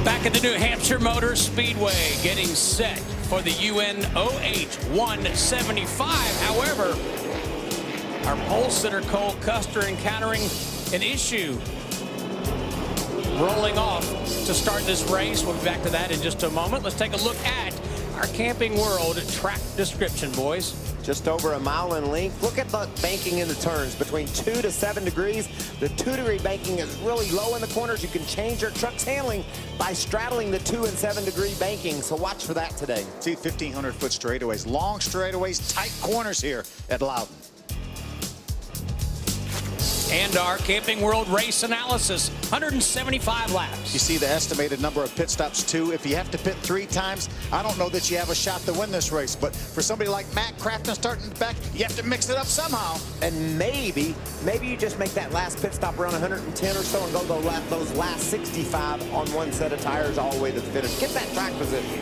Back at the New Hampshire Motor Speedway, getting set for the Unoh 175. However, our pole sitter Cole Custer encountering an issue, rolling off to start this race. We'll be back to that in just a moment. Let's take a look at our Camping World track description, boys. Just over a mile in length. Look at the banking in the turns, between 2 to 7 degrees. The 2-degree banking is really low in the corners. You can change your truck's handling by straddling the 2 and 7 degree banking. So watch for that today. See 1,500-foot straightaways, long straightaways, tight corners here at Loudon. And our Camping World race analysis, 175 laps. You see the estimated number of pit stops, too. If you have to pit 3 times, I don't know that you have a shot to win this race. But for somebody like Matt Crafton starting back, you have to mix it up somehow. And maybe you just make that last pit stop around 110 or so and go those last 65 on one set of tires all the way to the finish. Get that track position.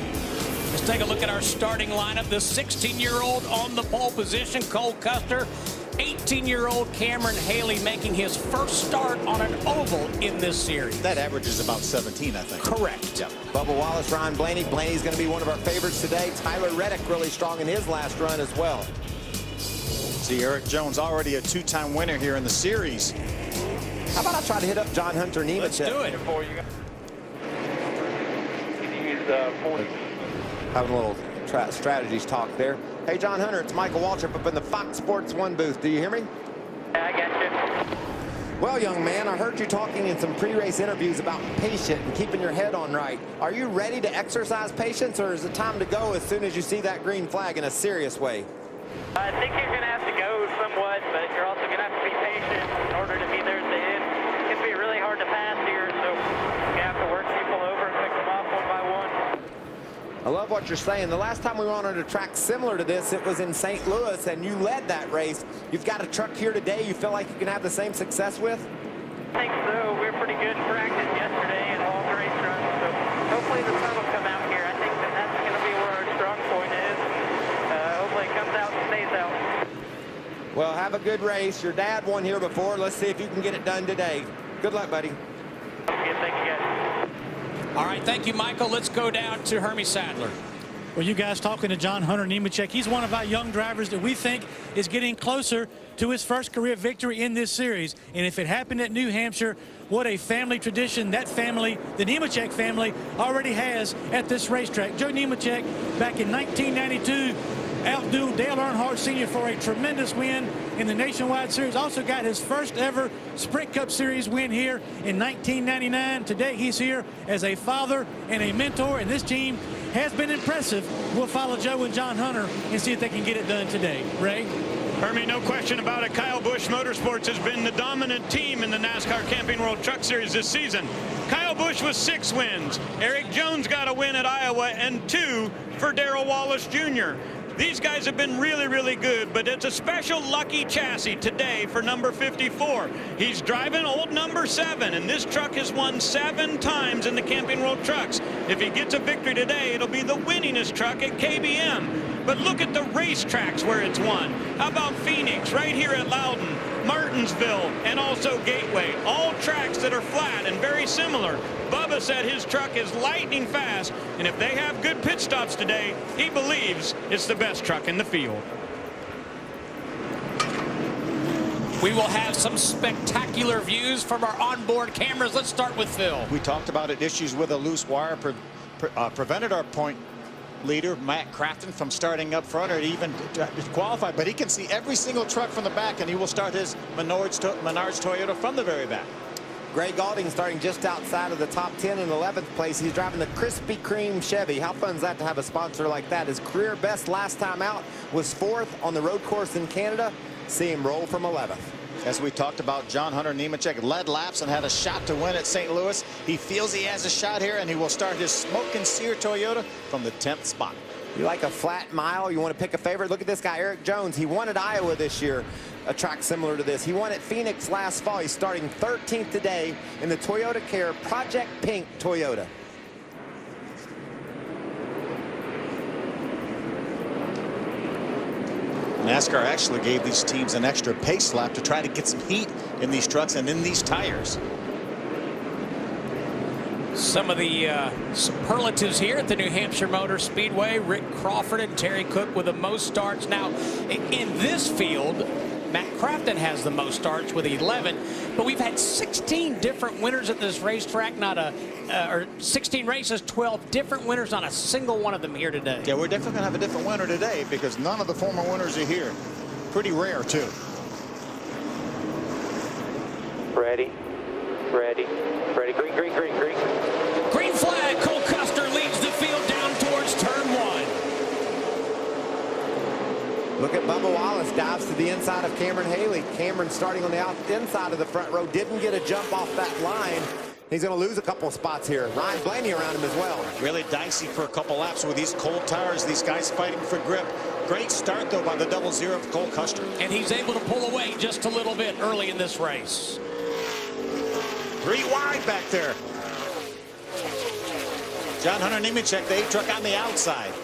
Let's take a look at our starting lineup. The 16-year-old on the pole position, Cole Custer. 18-year-old Cameron Haley making his first start on an oval in this series. That average is about 17, I think. Correct. Yep. Bubba Wallace, Ryan Blaney. Blaney's going to be one of our favorites today. Tyler Reddick really strong in his last run as well. See, Eric Jones already a 2-time winner here in the series. How about I try to hit up John Hunter Nemechek? Let's do it. Having a little strategies talk there. Hey, John Hunter, it's Michael Waltrip up in the Fox Sports 1 booth. Do you hear me? Yeah, I got you. Well, young man, I heard you talking in some pre-race interviews about patience and keeping your head on right. Are you ready to exercise patience, or is it time to go as soon as you see that green flag in a serious way? I think you're going to have to go somewhat, but you're also going to have to be patient in order to be there at the end. It's going to be really hard to pass here, so you're going to have to work people over and pick them off one by one. I love what you're saying. The last time we were on a track similar to this, it was in St. Louis, and you led that race. You've got a truck here today you feel like you can have the same success with? I think so. We were pretty good in practice yesterday and all the race runs, so hopefully the sun will come out here. I think that's going to be where our strong point is. Hopefully it comes out and stays out. Well, have a good race. Your dad won here before. Let's see if you can get it done today. Good luck, buddy. Good. Thank you, guys. All right, thank you, Michael. Let's go down to Hermie Sadler. Well, you guys talking to John Hunter Nemechek. He's one of our young drivers that we think is getting closer to his first career victory in this series. And if it happened at New Hampshire, what a family tradition that family, the Nemechek family, already has at this racetrack. Joe Nemechek, back in 1992, outdueled Dale Earnhardt Sr. for a tremendous win in the Nationwide Series. Also got his first ever Sprint Cup Series win here in 1999. Today he's here as a father and a mentor, and this team has been impressive. We'll follow Joe and John Hunter and see if they can get it done today. Ray? Hermie, no question about it. Kyle Busch Motorsports has been the dominant team in the NASCAR Camping World Truck Series this season. Kyle Busch with 6 wins. Eric Jones got a win at Iowa and 2 for Darrell Wallace Jr. These guys have been really, really good, but it's a special lucky chassis today for number 54. He's driving old number 7, and this truck has won 7 times in the Camping World Trucks. If he gets a victory today, it'll be the winningest truck at KBM. But look at the racetracks where it's won. How about Phoenix, right here at Loudon, Martinsville, and also Gateway. All tracks that are flat and very similar. Bubba said his truck is lightning fast, and if they have good pit stops today, he believes it's the best truck in the field. We will have some spectacular views from our onboard cameras. Let's start with Phil. We talked about it. Issues with a loose wire prevented our point leader, Matt Crafton, from starting up front or even qualify. But he can see every single truck from the back, and he will start his Menards Toyota from the very back. Gray Galding starting just outside of the top 10 in 11th place. He's driving the Krispy Kreme Chevy. How fun is that to have a sponsor like that? His career best last time out was 4th on the road course in Canada. See him roll from 11th. As we talked about, John Hunter Nemechek led laps and had a shot to win at St. Louis. He feels he has a shot here, and he will start his Smoke and Sear Toyota from the 10th spot. You like a flat mile? You want to pick a favorite? Look at this guy, Eric Jones. He won at Iowa this year, a track similar to this. He won at Phoenix last fall. He's starting 13th today in the Toyota Care Project Pink Toyota. NASCAR actually gave these teams an extra pace lap to try to get some heat in these trucks and in these tires. Some of the superlatives here at the New Hampshire Motor Speedway. Rick Crawford and Terry Cook with the most starts. Now, in this field, Matt Crafton has the most starts with 11, but we've had 16 different winners at this racetrack, or 16 races, 12 different winners, not a single one of them here today. Yeah, we're definitely going to have a different winner today because none of the former winners are here. Pretty rare, too. Ready. Green. Green flag. Cole Custer leads the field down towards turn 1. Look at Bubba Wallace dives to the inside of Cameron Haley. Cameron starting on the inside of the front row. Didn't get a jump off that line. He's going to lose a couple of spots here. Ryan Blaney around him as well. Really dicey for a couple laps with these cold tires. These guys fighting for grip. Great start, though, by the 00 of Cole Custer. And he's able to pull away just a little bit early in this race. 3 wide back there. John Hunter Nemechek, the 8 truck on the outside.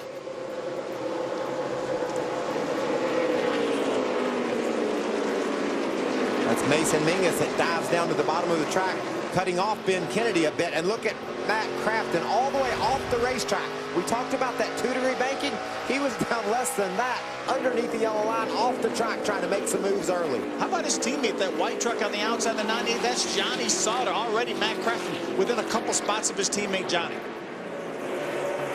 That's Mason Mingus that dives down to the bottom of the track, cutting off Ben Kennedy a bit. And look at Matt Crafton all the way off the racetrack. We talked about that 2-degree banking. He was down less than that underneath the yellow line off the track trying to make some moves early. How about his teammate, that white truck on the outside of the 98? That's Johnny Sauter. Already Matt Crafton within a couple spots of his teammate Johnny.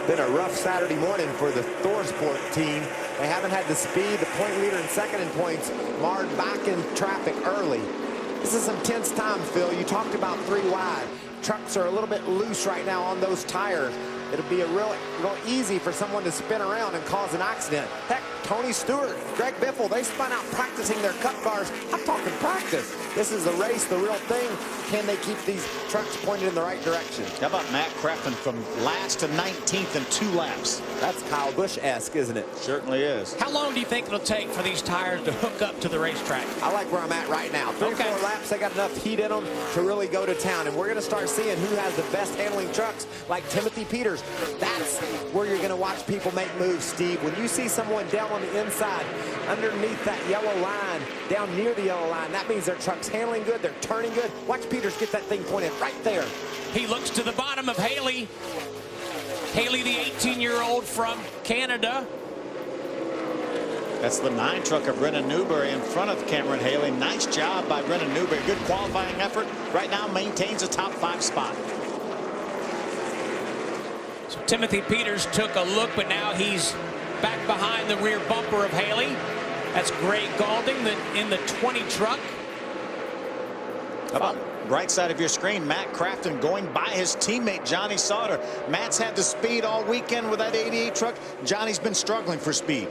Been a rough Saturday morning for the Thorsport team. They haven't had the speed. The point leader and second in points marred back in traffic early. This is some tense time, Phil. You talked about 3 wide. Trucks are a little bit loose right now on those tires. It'll be a real easy for someone to spin around and cause an accident. Heck, Tony Stewart, Greg Biffle, they spun out practicing their cut cars. I'm talking practice. This is the race, the real thing. Can they keep these trucks pointed in the right direction? How about Matt Crafton from last to 19th in 2 laps? That's Kyle Busch-esque, isn't it? Certainly is. How long do you think it'll take for these tires to hook up to the racetrack? I like where I'm at right now. 3 or 4 laps, they got enough heat in them to really go to town. And we're going to start seeing who has the best handling trucks, like Timothy Peters. That's where you're going to watch people make moves, Steve. When you see someone down on the inside, underneath that yellow line, down near the yellow line, that means their truck's handling good, they're turning good. Watch Peters get that thing pointed right there. He looks to the bottom of Haley. Haley, the 18-year-old from Canada. That's the 9 truck of Brennan Newberry in front of Cameron Haley. Nice job by Brennan Newberry. Good qualifying effort. Right now maintains a top 5 spot. So Timothy Peters took a look, but now he's back behind the rear bumper of Haley. That's Gray Galding in the 20 truck. How about right side of your screen, Matt Crafton going by his teammate Johnny Sauter. Matt's had the speed all weekend with that 88 truck. Johnny's been struggling for speed.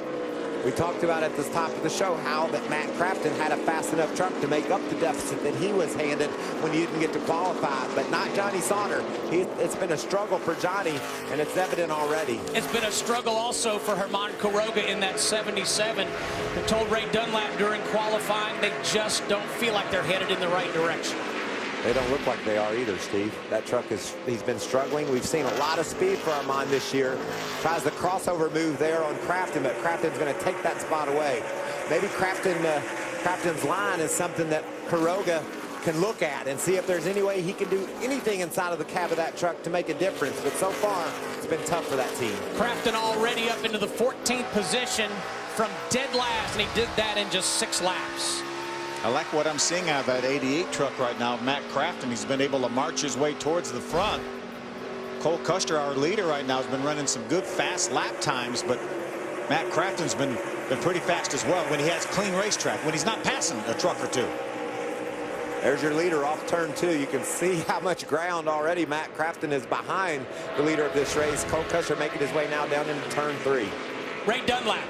We talked about at the top of the show how that Matt Crafton had a fast enough truck to make up the deficit that he was handed when he didn't get to qualify, but not Johnny Sauter. It's been a struggle for Johnny, and it's evident already. It's been a struggle also for Herman Quiroga in that 77. I told Ray Dunlap during qualifying they just don't feel like they're headed in the right direction. They don't look like they are either, Steve. That truck he's been struggling. We've seen a lot of speed for Armand this year. Tries the crossover move there on Crafton, but Crafton's going to take that spot away. Maybe Crafton's line is something that Quiroga can look at and see if there's any way he can do anything inside of the cab of that truck to make a difference. But so far, it's been tough for that team. Crafton already up into the 14th position from dead last, and he did that in just 6 laps. I like what I'm seeing out of that 88 truck right now. Matt Crafton, he's been able to march his way towards the front. Cole Custer, our leader right now, has been running some good fast lap times, but Matt Crafton's been pretty fast as well when he has clean racetrack, when he's not passing a truck or 2. There's your leader off turn 2. You can see how much ground already Matt Crafton is behind the leader of this race. Cole Custer making his way now down into turn 3. Ray Dunlap.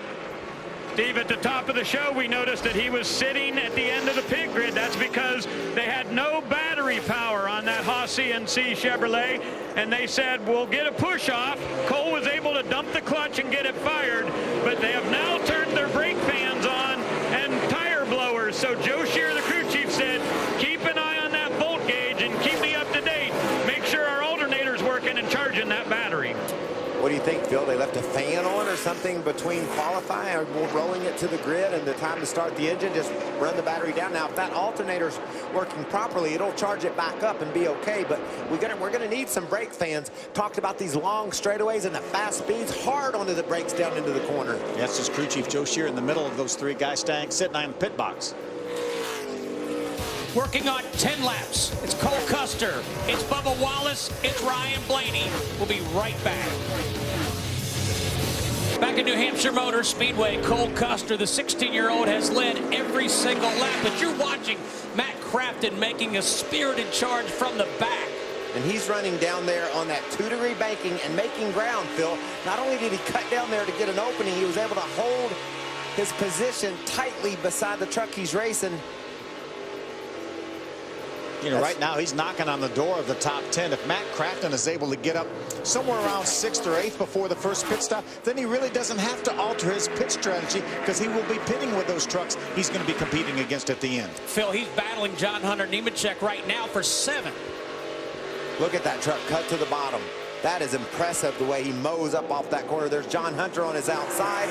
Steve, at the top of the show, we noticed that he was sitting at the end of the pit grid. That's because they had no battery power on that Haas CNC Chevrolet, and they said, we'll get a push off. Cole was able to dump the clutch and get it fired, but they have now turned their brake fans on and tire blowers. So Joe Shear, the crew chief, said, keep an eye on that volt gauge and keep me up to date. Make sure our alternator's working and charging that battery. What do you think, Phil? They left a fan on or something between qualifying or rolling it to the grid and the time to start the engine, just run the battery down. Now, if that alternator's working properly, it'll charge it back up and be okay, but we're gonna need some brake fans. Talked about these long straightaways and the fast speeds, hard onto the brakes down into the corner. That's just crew chief Joe Shear in the middle of those three guys sitting on the pit box. Working on 10 laps. It's Cole Custer. It's Bubba Wallace. It's Ryan Blaney. We'll be right back. Back at New Hampshire Motor Speedway, Cole Custer, the 16-year-old, has led every single lap. But you're watching Matt Crafton making a spirited charge from the back. And he's running down there on that 2-degree banking and making ground, Phil. Not only did he cut down there to get an opening, he was able to hold his position tightly beside the truck he's racing. You know, right now he's knocking on the door of the top 10. If Matt Crafton is able to get up somewhere around 6th or 8th before the first pit stop, then he really doesn't have to alter his pit strategy because he will be pitting with those trucks he's going to be competing against at the end. Phil, he's battling John Hunter Nemechek right now for 7th. Look at that truck cut to the bottom. That is impressive, the way he mows up off that corner. There's John Hunter on his outside.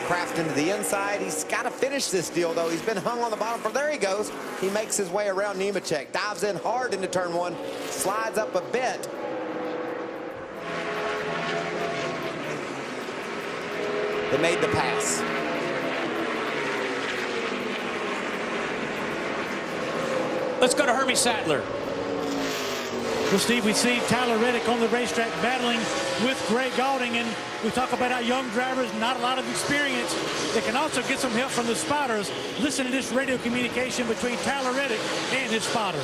Crafton to the inside. He's got to finish this deal, though. He's been hung on the bottom. There he goes. He makes his way around Nemechek. Dives in hard into turn 1. Slides up a bit. They made the pass. Let's go to Herbie Sadler. Well, Steve, we see Tyler Reddick on the racetrack battling with Gray Gaulding, and we talk about our young drivers, not a lot of experience. They can also get some help from the spotters. Listen to this radio communication between Tyler Reddick and his spotter.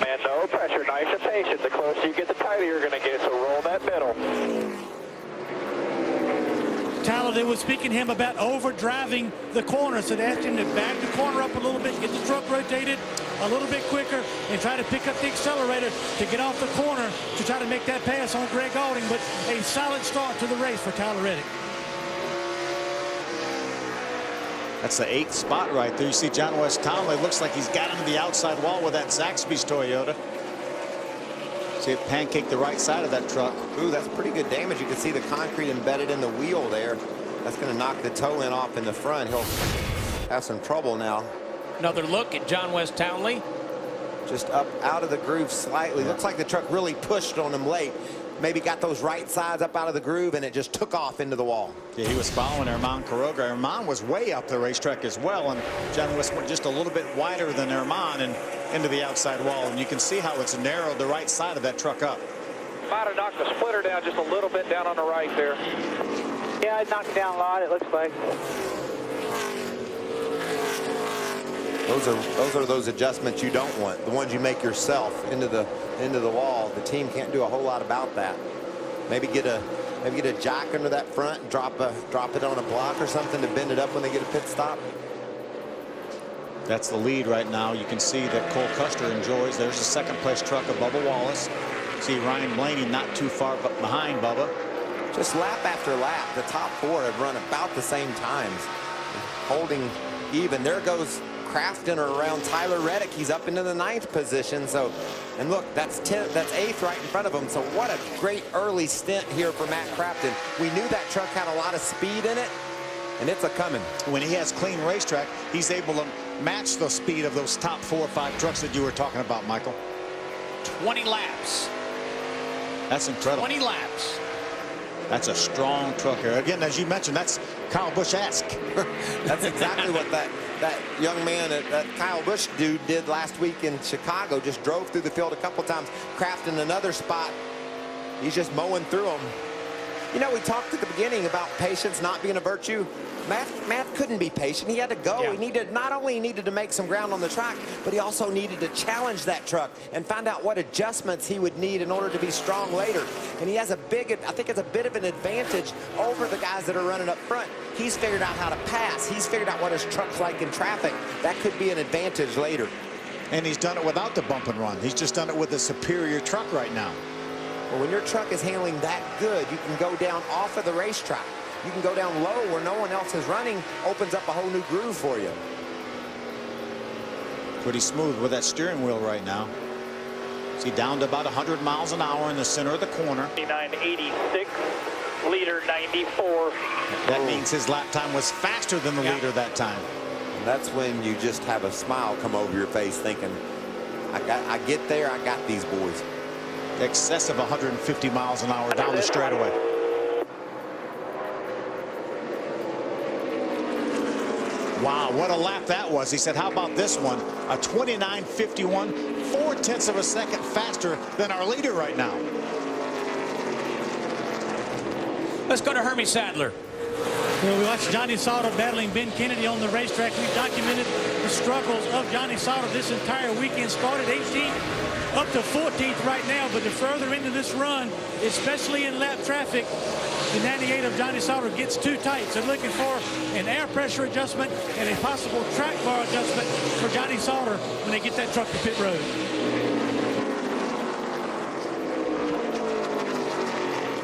Man, no pressure, nice and patient. The closer you get, the tighter you're going to get, so roll that middle. Tyler, they were speaking to him about over-driving the corner, so they asked him to back the corner up a little bit, get the truck rotated a little bit quicker, and try to pick up the accelerator to get off the corner to try to make that pass on Greg Gaulding. But a solid start to the race for Tyler Reddick. That's the 8th spot right there. You see John West Townley looks like he's got him to the outside wall with that Zaxby's Toyota. See it pancake the right side of that truck. Ooh, that's pretty good damage. You can see the concrete embedded in the wheel there. That's going to knock the toe end off in the front. He'll have some trouble now. Another look at John West Townley. Just up out of the groove slightly. Looks like the truck really pushed on him late. Maybe got those right sides up out of the groove, and it just took off into the wall. Yeah, he was following Herman Quiroga. Herman was way up the racetrack as well, and John West went just a little bit wider than Herman and into the outside wall, and you can see how it's narrowed the right side of that truck up. Might have knocked the splitter down just a little bit down on the right there. Yeah, I knocked it down a lot, it looks like. Those are those adjustments you don't want, the ones you make yourself into the wall. The team can't do a whole lot about that. Maybe get a jack under that front and drop it on a block or something to bend it up when they get a pit stop. That's the lead right now. You can see that Cole Custer enjoys. There's the 2nd place truck of Bubba Wallace. See Ryan Blaney not too far behind Bubba. Just lap after lap, the top 4 have run about the same times, holding even. There goes Crafton around Tyler Reddick. He's up into the 9th position. So, and look, that's 8th right in front of him. So what a great early stint here for Matt Crafton. We knew that truck had a lot of speed in it, and it's a coming. When he has clean racetrack, he's able to match the speed of those top 4 or 5 trucks that you were talking about, Michael. 20 laps. That's incredible. 20 laps. That's a strong truck here. Again, as you mentioned, that's Kyle Busch-esque. That's exactly what that young man, that Kyle Busch dude, did last week in Chicago. Just drove through the field a couple times. Crafton another spot. He's just mowing through them. You know, we talked at the beginning about patience not being a virtue. Matt couldn't be patient. He had to go. Yeah. He needed, not only needed to make some ground on the track, but he also needed to challenge that truck and find out what adjustments he would need in order to be strong later. And he has I think it's a bit of an advantage over the guys that are running up front. He's figured out how to pass. He's figured out what his truck's like in traffic. That could be an advantage later. And he's done it without the bump and run. He's just done it with a superior truck right now. Well, when your truck is handling that good, you can go down off of the racetrack. You can go down low where no one else is running, opens up a whole new groove for you. Pretty smooth with that steering wheel right now. See, down to about 100 miles an hour in the center of the corner. 89.86, leader 94. That means his lap time was faster than the leader that time. And that's when you just have a smile come over your face thinking, I get there, I got these boys. Excess of 150 miles an hour down the straightaway. Wow, what a lap that was. He said, how about this one? A 29.51, 0.4 of a second faster than our leader right now. Let's go to Hermie Sadler. Well, we watched Johnny Sauter battling Ben Kennedy on the racetrack. We documented the struggles of Johnny Sauter this entire weekend. Started 18th up to 14th right now, but the further into this run, especially in lap traffic, the 98 of Johnny Sauter gets too tight. So looking for an air pressure adjustment and a possible track bar adjustment for Johnny Sauter when they get that truck to pit road.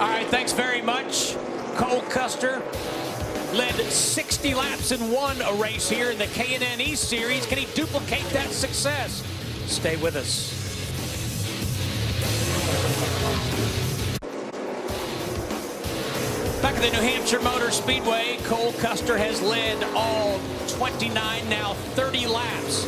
All right, thanks very much. Cole Custer led 60 laps and won a race here in the K&N East Series. Can he duplicate that success? Stay with us. Back at the New Hampshire Motor Speedway, Cole Custer has led all 29, now 30 laps,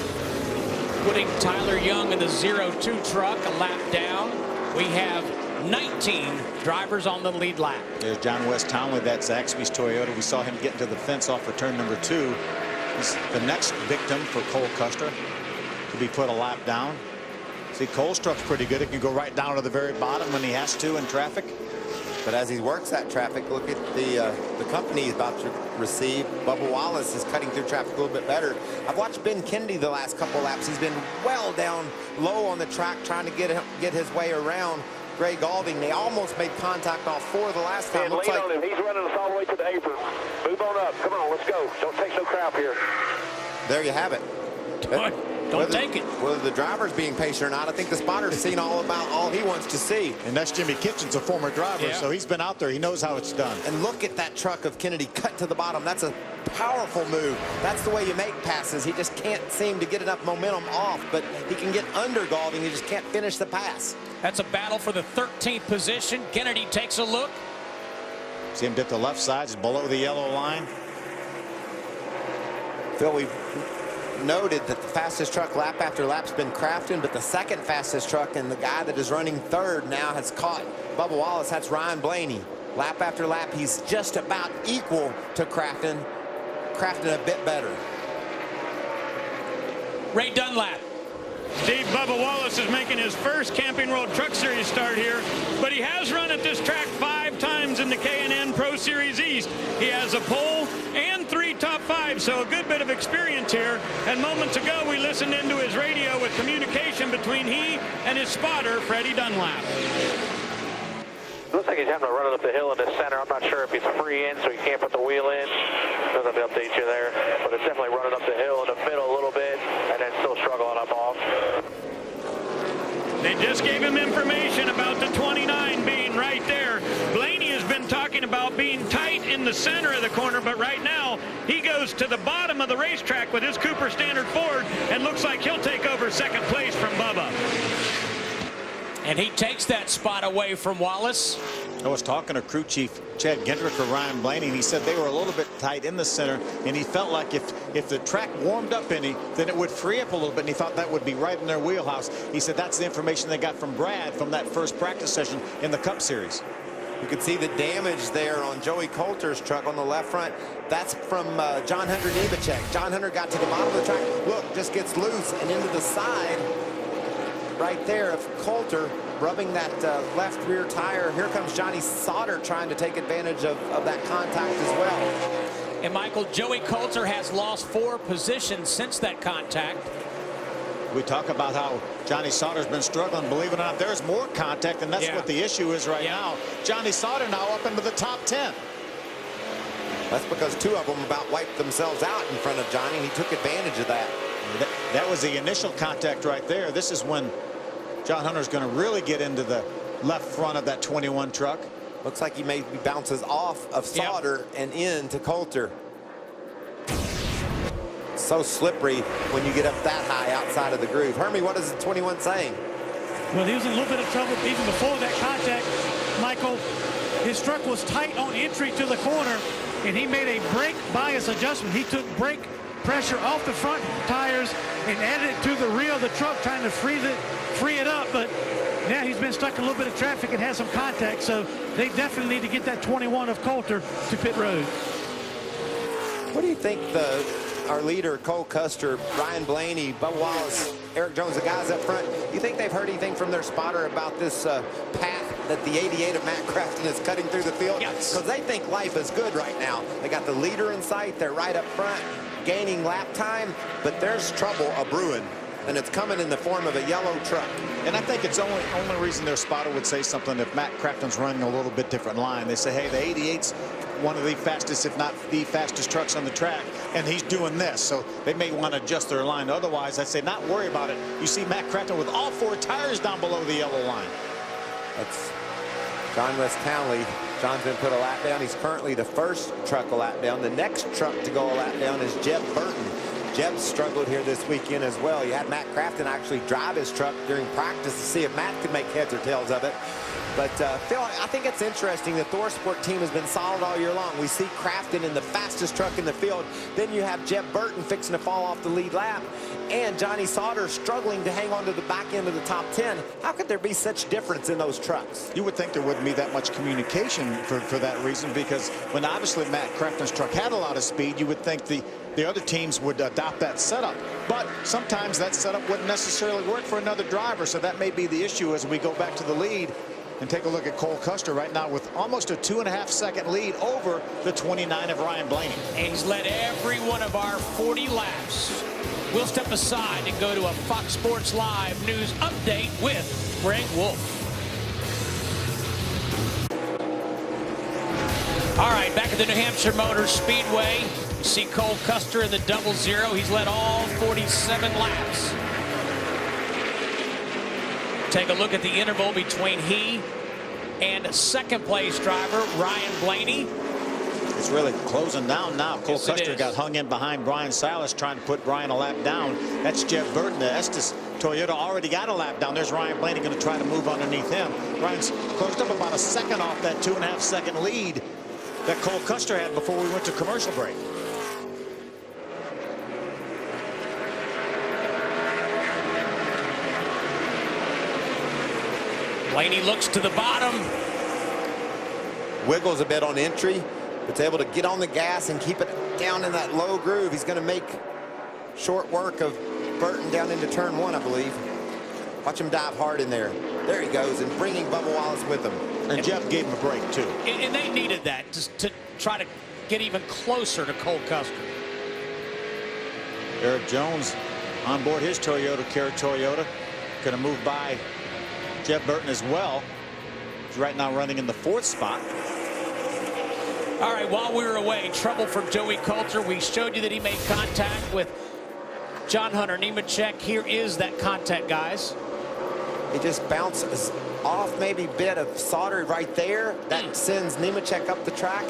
putting Tyler Young in the 02 truck a lap down. We have 19 drivers on the lead lap. There's John West Townley. That's Zaxby's Toyota. We saw him get into the fence off for turn number 2. He's the next victim for Cole Custer to be put a lap down. See, Cole's truck's pretty good. It can go right down to the very bottom when he has to in traffic. But as he works that traffic, look at the company he's about to receive. Bubba Wallace is cutting through traffic a little bit better. I've watched Ben Kennedy the last couple laps. He's been well down low on the track trying to get his way around Gray Galding. They almost made contact off 4 the last time. Looks like on him. He's running us all the way to the apron. Move on up. Come on, let's go. Don't take no crap here. There you have it. Don't take it. Whether the driver's being patient or not, I think the spotter's seen all he wants to see. And that's Jimmy Kitchens, a former driver, so he's been out there. He knows how it's done. And look at that truck of Kennedy cut to the bottom. That's a powerful move. That's the way you make passes. He just can't seem to get enough momentum off, but he can get under Galding. He just can't finish the pass. That's a battle for the 13th position. Kennedy takes a look. See him dip the left side, just below the yellow line. Phil, we've noted that the fastest truck lap after lap's been Crafton, but the second fastest truck and the guy that is running third now has caught Bubba Wallace. That's Ryan Blaney. Lap after lap, he's just about equal to Crafton. Crafton a bit better. Ray Dunlap. Steve, Bubba Wallace is making his first Camping World Truck Series start here, but he has run at this track 5 times in the K&N Pro Series East. He has a pole and 3 top 5, so a good bit of experience here. And moments ago, we listened into his radio with communication between he and his spotter, Freddie Dunlap. Looks like he's having to run it up the hill in the center. I'm not sure if he's free in, so he can't put the wheel in. Doesn't update you there, but it's definitely running up the hill in the middle a little bit, and then still struggling up off. They just gave him information about the 29 being right there. Blaney has been talking about being tight in the center of the corner, but right now he goes to the bottom of the racetrack with his Cooper Standard Ford and looks like he'll take over second place from Bubba. And he takes that spot away from Wallace. I was talking to crew chief Chad Gendrick or Ryan Blaney, and he said they were a little bit tight in the center, and he felt like if the track warmed up any, then it would free up a little bit, and he thought that would be right in their wheelhouse. He said that's the information they got from Brad from that first practice session in the Cup Series. You can see the damage there on Joey Coulter's truck on the left front. That's from John Hunter Nemechek. John Hunter got to the bottom of the track. Look, just gets loose and into the side right there of Coulter, rubbing that left rear tire. Here comes Johnny Sauter trying to take advantage of that contact as well. And Michael, Joey Coulter has lost 4 positions since that contact. We talk about how Johnny Sauter's been struggling. Believe it or not, there's more contact, and that's what the issue is right now. Johnny Sauter now up into the top 10. That's because 2 of them about wiped themselves out in front of Johnny, and he took advantage of that. That was the initial contact right there. This is when John Hunter's going to really get into the left front of that 21 truck. Looks like he maybe bounces off of Sauter and into Coulter. So slippery when you get up that high outside of the groove. Hermie, what is the 21 saying? Well, he was in a little bit of trouble even before that contact, Michael. His truck was tight on entry to the corner, and he made a brake bias adjustment. He took brake pressure off the front tires and added it to the rear of the truck, trying to free it up. But now he's been stuck in a little bit of traffic and has some contact, so they definitely need to get that 21 of Coulter to pit road. What do you think our leader, Cole Custer, Ryan Blaney, Bubba Wallace, Eric Jones, the guys up front, you think they've heard anything from their spotter about this path that the 88 of Matt Crafton is cutting through the field? Yes. Because they think life is good right now. They got the leader in sight. They're right up front, gaining lap time, but there's trouble a-brewing, and it's coming in the form of a yellow truck. And I think it's only reason their spotter would say something if Matt Crafton's running a little bit different line. They say, hey, the 88's one of the fastest, if not the fastest trucks on the track, and he's doing this. So they may want to adjust their line. Otherwise, I'd say not worry about it. You see Matt Crafton with all 4 tires down below the yellow line. That's John West Townley. John's been put a lap down. He's currently the first truck a lap down. The next truck to go a lap down is Jeb Burton. Jeb struggled here this weekend as well. You had Matt Crafton actually drive his truck during practice to see if Matt could make heads or tails of it. But Phil, I think it's interesting. The ThorSport team has been solid all year long. We see Crafton in the fastest truck in the field. Then you have Jeb Burton fixing to fall off the lead lap, and Johnny Sauter struggling to hang on to the back end of the top 10. How could there be such difference in those trucks? You would think there wouldn't be that much communication for that reason, because when obviously Matt Crafton's truck had a lot of speed, you would think the other teams would adopt that setup. But sometimes that setup wouldn't necessarily work for another driver, so that may be the issue as we go back to the lead. And take a look at Cole Custer right now with almost a 2.5-second lead over the 29 of Ryan Blaney. And he's led every one of our 40 laps. We'll step aside and go to a Fox Sports Live news update with Greg Wolf. All right, back at the New Hampshire Motor Speedway, you see Cole Custer in the 00. He's led all 47 laps. Take a look at the interval between he and second place driver Ryan Blaney. It's really closing down now. Cole Yes, Custer got hung in behind Brian Silas, trying to put Brian a lap down. That's Jeff Burton. The Estes Toyota already got a lap down. There's Ryan Blaney going to try to move underneath him. Ryan's closed up about a second off that 2.5-second lead that Cole Custer had before we went to commercial break. Blaney looks to the bottom. Wiggles a bit on entry, but able to get on the gas and keep it down in that low groove. He's going to make short work of Burton down into turn 1, I believe. Watch him dive hard in there. There he goes, and bringing Bubba Wallace with him. And Jeff gave him a break, too. And they needed that just to try to get even closer to Cole Custer. Eric Jones on board his Toyota, Toyota. Going to move by Jeff Burton as well. He's right now running in the 4th spot. All right, while we were away, trouble for Joey Coulter. We showed you that he made contact with John Hunter Nemechek. Here is that contact, guys. He just bounces off maybe a bit of Sauter right there. That sends Nemechek up the track,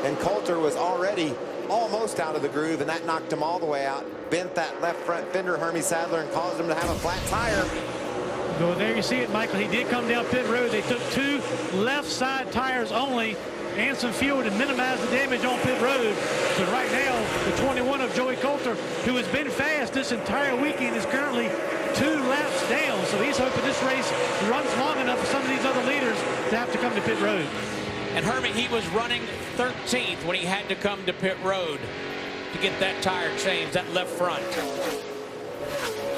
and Coulter was already almost out of the groove, and that knocked him all the way out. Bent that left front fender, Hermie Sadler, and caused him to have a flat tire. Well, there you see it, Michael. He did come down pit road. They took 2 left side tires only and some fuel to minimize the damage on pit road. So right now, the 21 of Joey Coulter, who has been fast this entire weekend, is currently 2 laps down. So he's hoping this race runs long enough for some of these other leaders to have to come to pit road. And Hermie, he was running 13th when he had to come to pit road to get that tire changed, that left front.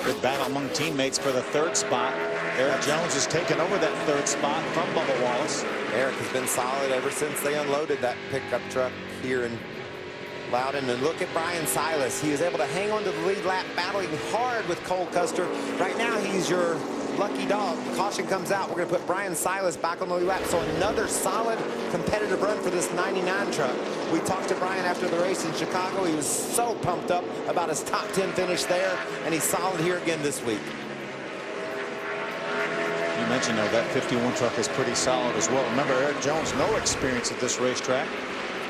Good battle among teammates for the 3rd spot. Eric Jones has taken over that 3rd spot from Bubba Wallace. Eric has been solid ever since they unloaded that pickup truck here in Loudon. And look at Brian Silas. He was able to hang on to the lead lap, battling hard with Cole Custer. Right now, he's your lucky dog. Caution comes out. We're going to put Brian Silas back on the lead lap. So another solid competitive run for this 99 truck. We talked to Brian after the race in Chicago. He was so pumped up about his top 10 finish there, and he's solid here again this week. You mentioned, though, that 51 truck is pretty solid as well. Remember, Eric Jones, no experience at this racetrack.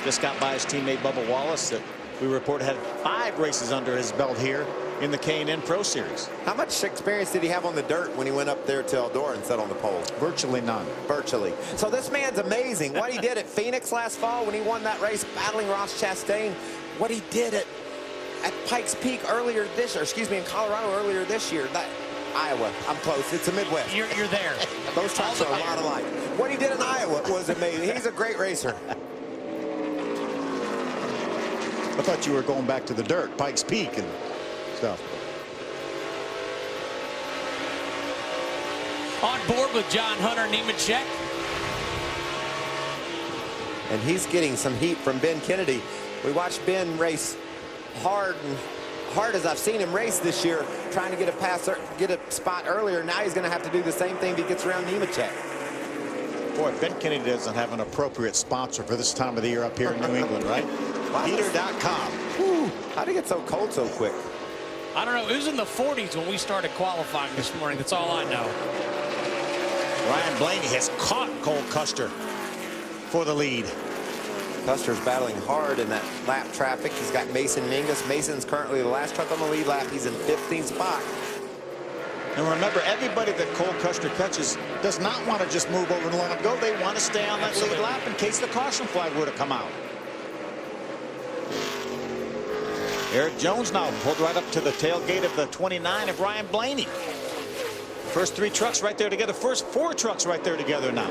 Just got by his teammate Bubba Wallace that we report had 5 races under his belt here in the K&N Pro Series. How much experience did he have on the dirt when he went up there to Eldora and sat on the pole? Virtually none. Virtually. So this man's amazing. What he did at Phoenix last fall when he won that race battling Ross Chastain, what he did at Pikes Peak earlier this year, excuse me, in Colorado earlier this year. Iowa, I'm close. It's the Midwest. You're there. Those tracks are a lot alike. What he did in Iowa was amazing. He's a great racer. I thought you were going back to the dirt, Pikes Peak and stuff. On board with John Hunter Nemechek. And he's getting some heat from Ben Kennedy. We watched Ben race hard as I've seen him race this year, trying to get a spot earlier. Now he's going to have to do the same thing if he gets around Nemechek. Boy, Ben Kennedy doesn't have an appropriate sponsor for this time of the year up here in New England, right? Heater.com. How'd it get so cold so quick? I don't know. It was in the 40s when we started qualifying this morning. That's all I know. Ryan Blaney has caught Cole Custer for the lead. Custer's battling hard in that lap traffic. He's got Mason Mingus. Mason's currently the last truck on the lead lap. He's in 15th spot. And remember, everybody that Cole Custer catches does not want to just move over and let him go. They want to stay on that lead lap in case the caution flag were to come out. Eric Jones now pulled right up to the tailgate of the 29 of Ryan Blaney. First 3 trucks right there together. First 4 trucks right there together now.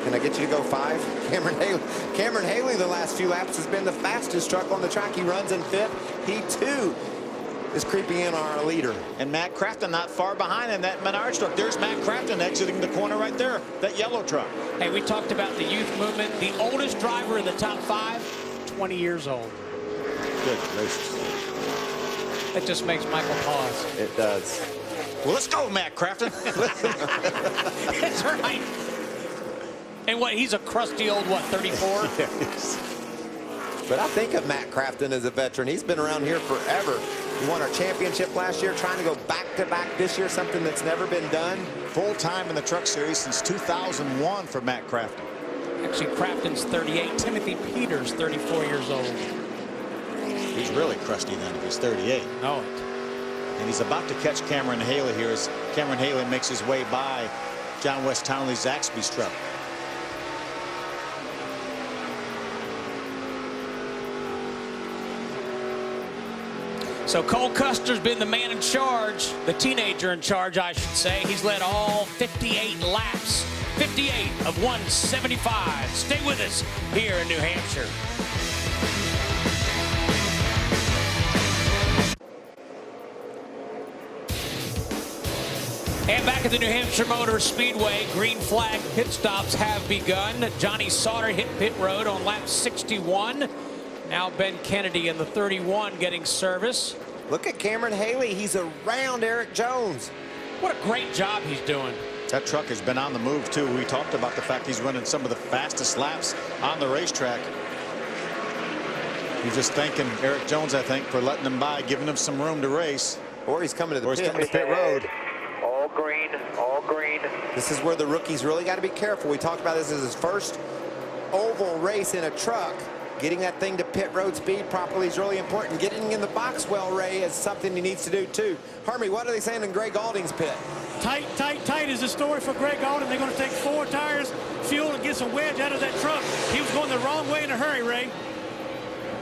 Can I get you to go 5? Cameron Haley the last few laps has been the fastest truck on the track. He runs in 5th. He too is creeping in on our leader. And Matt Crafton not far behind in that Menards truck. There's Matt Crafton exiting the corner right there. That yellow truck. Hey, we talked about the youth movement. The oldest driver in the top 5, 20 years old. Good gracious. That just makes Michael pause. It does. Well, let's go, Matt Crafton. That's right. And what, he's a crusty old, what, 34? Yes. But I think of Matt Crafton as a veteran. He's been around here forever. He won our championship last year, trying to go back-to-back this year, something that's never been done. Full time in the truck series since 2001 for Matt Crafton. Actually, Crafton's 38. Timothy Peters, 34 years old. He's really crusty then if he's 38. Know it. And he's about to catch Cameron Haley here as Cameron Haley makes his way by John West Townley Zaxby's truck. So Cole Custer's been the man in charge, the teenager in charge, I should say. He's led all 58 laps, 58 of 175. Stay with us here in New Hampshire. And back at the New Hampshire Motor Speedway, green flag pit stops have begun. Johnny Sauter hit pit road on lap 61. Now Ben Kennedy in the 31 getting service. Look at Cameron Haley. He's around Eric Jones. What a great job he's doing. That truck has been on the move, too. We talked about the fact he's running some of the fastest laps on the racetrack. He's just thanking Eric Jones, I think, for letting him by, giving him some room to race. Or he's coming to the pit. He's coming to pit road. All green, all green. This is where the rookies really got to be careful. We talked about this as his first oval race in a truck. Getting that thing to pit road speed properly is really important. Getting in the box well, Ray, is something he needs to do too. Hermie, what are they saying in Greg Alding's pit? Tight, tight, tight is the story for Greg Alding. They're going to take 4 tires, fuel, and get some wedge out of that truck. He was going the wrong way in a hurry, Ray.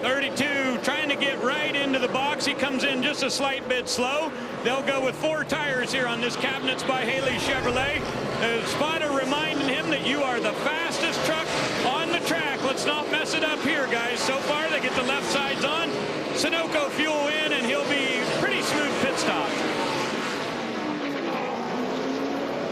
32 trying to get right into the box. He comes in just a slight bit slow. They'll go with 4 tires here on this Cabinets by Haley Chevrolet. The spotter reminding him that you are the fastest truck on the track. Let's not mess it up here, guys. So far, they get the left sides on. Sunoco fuel in, and he'll be pretty smooth pit stop.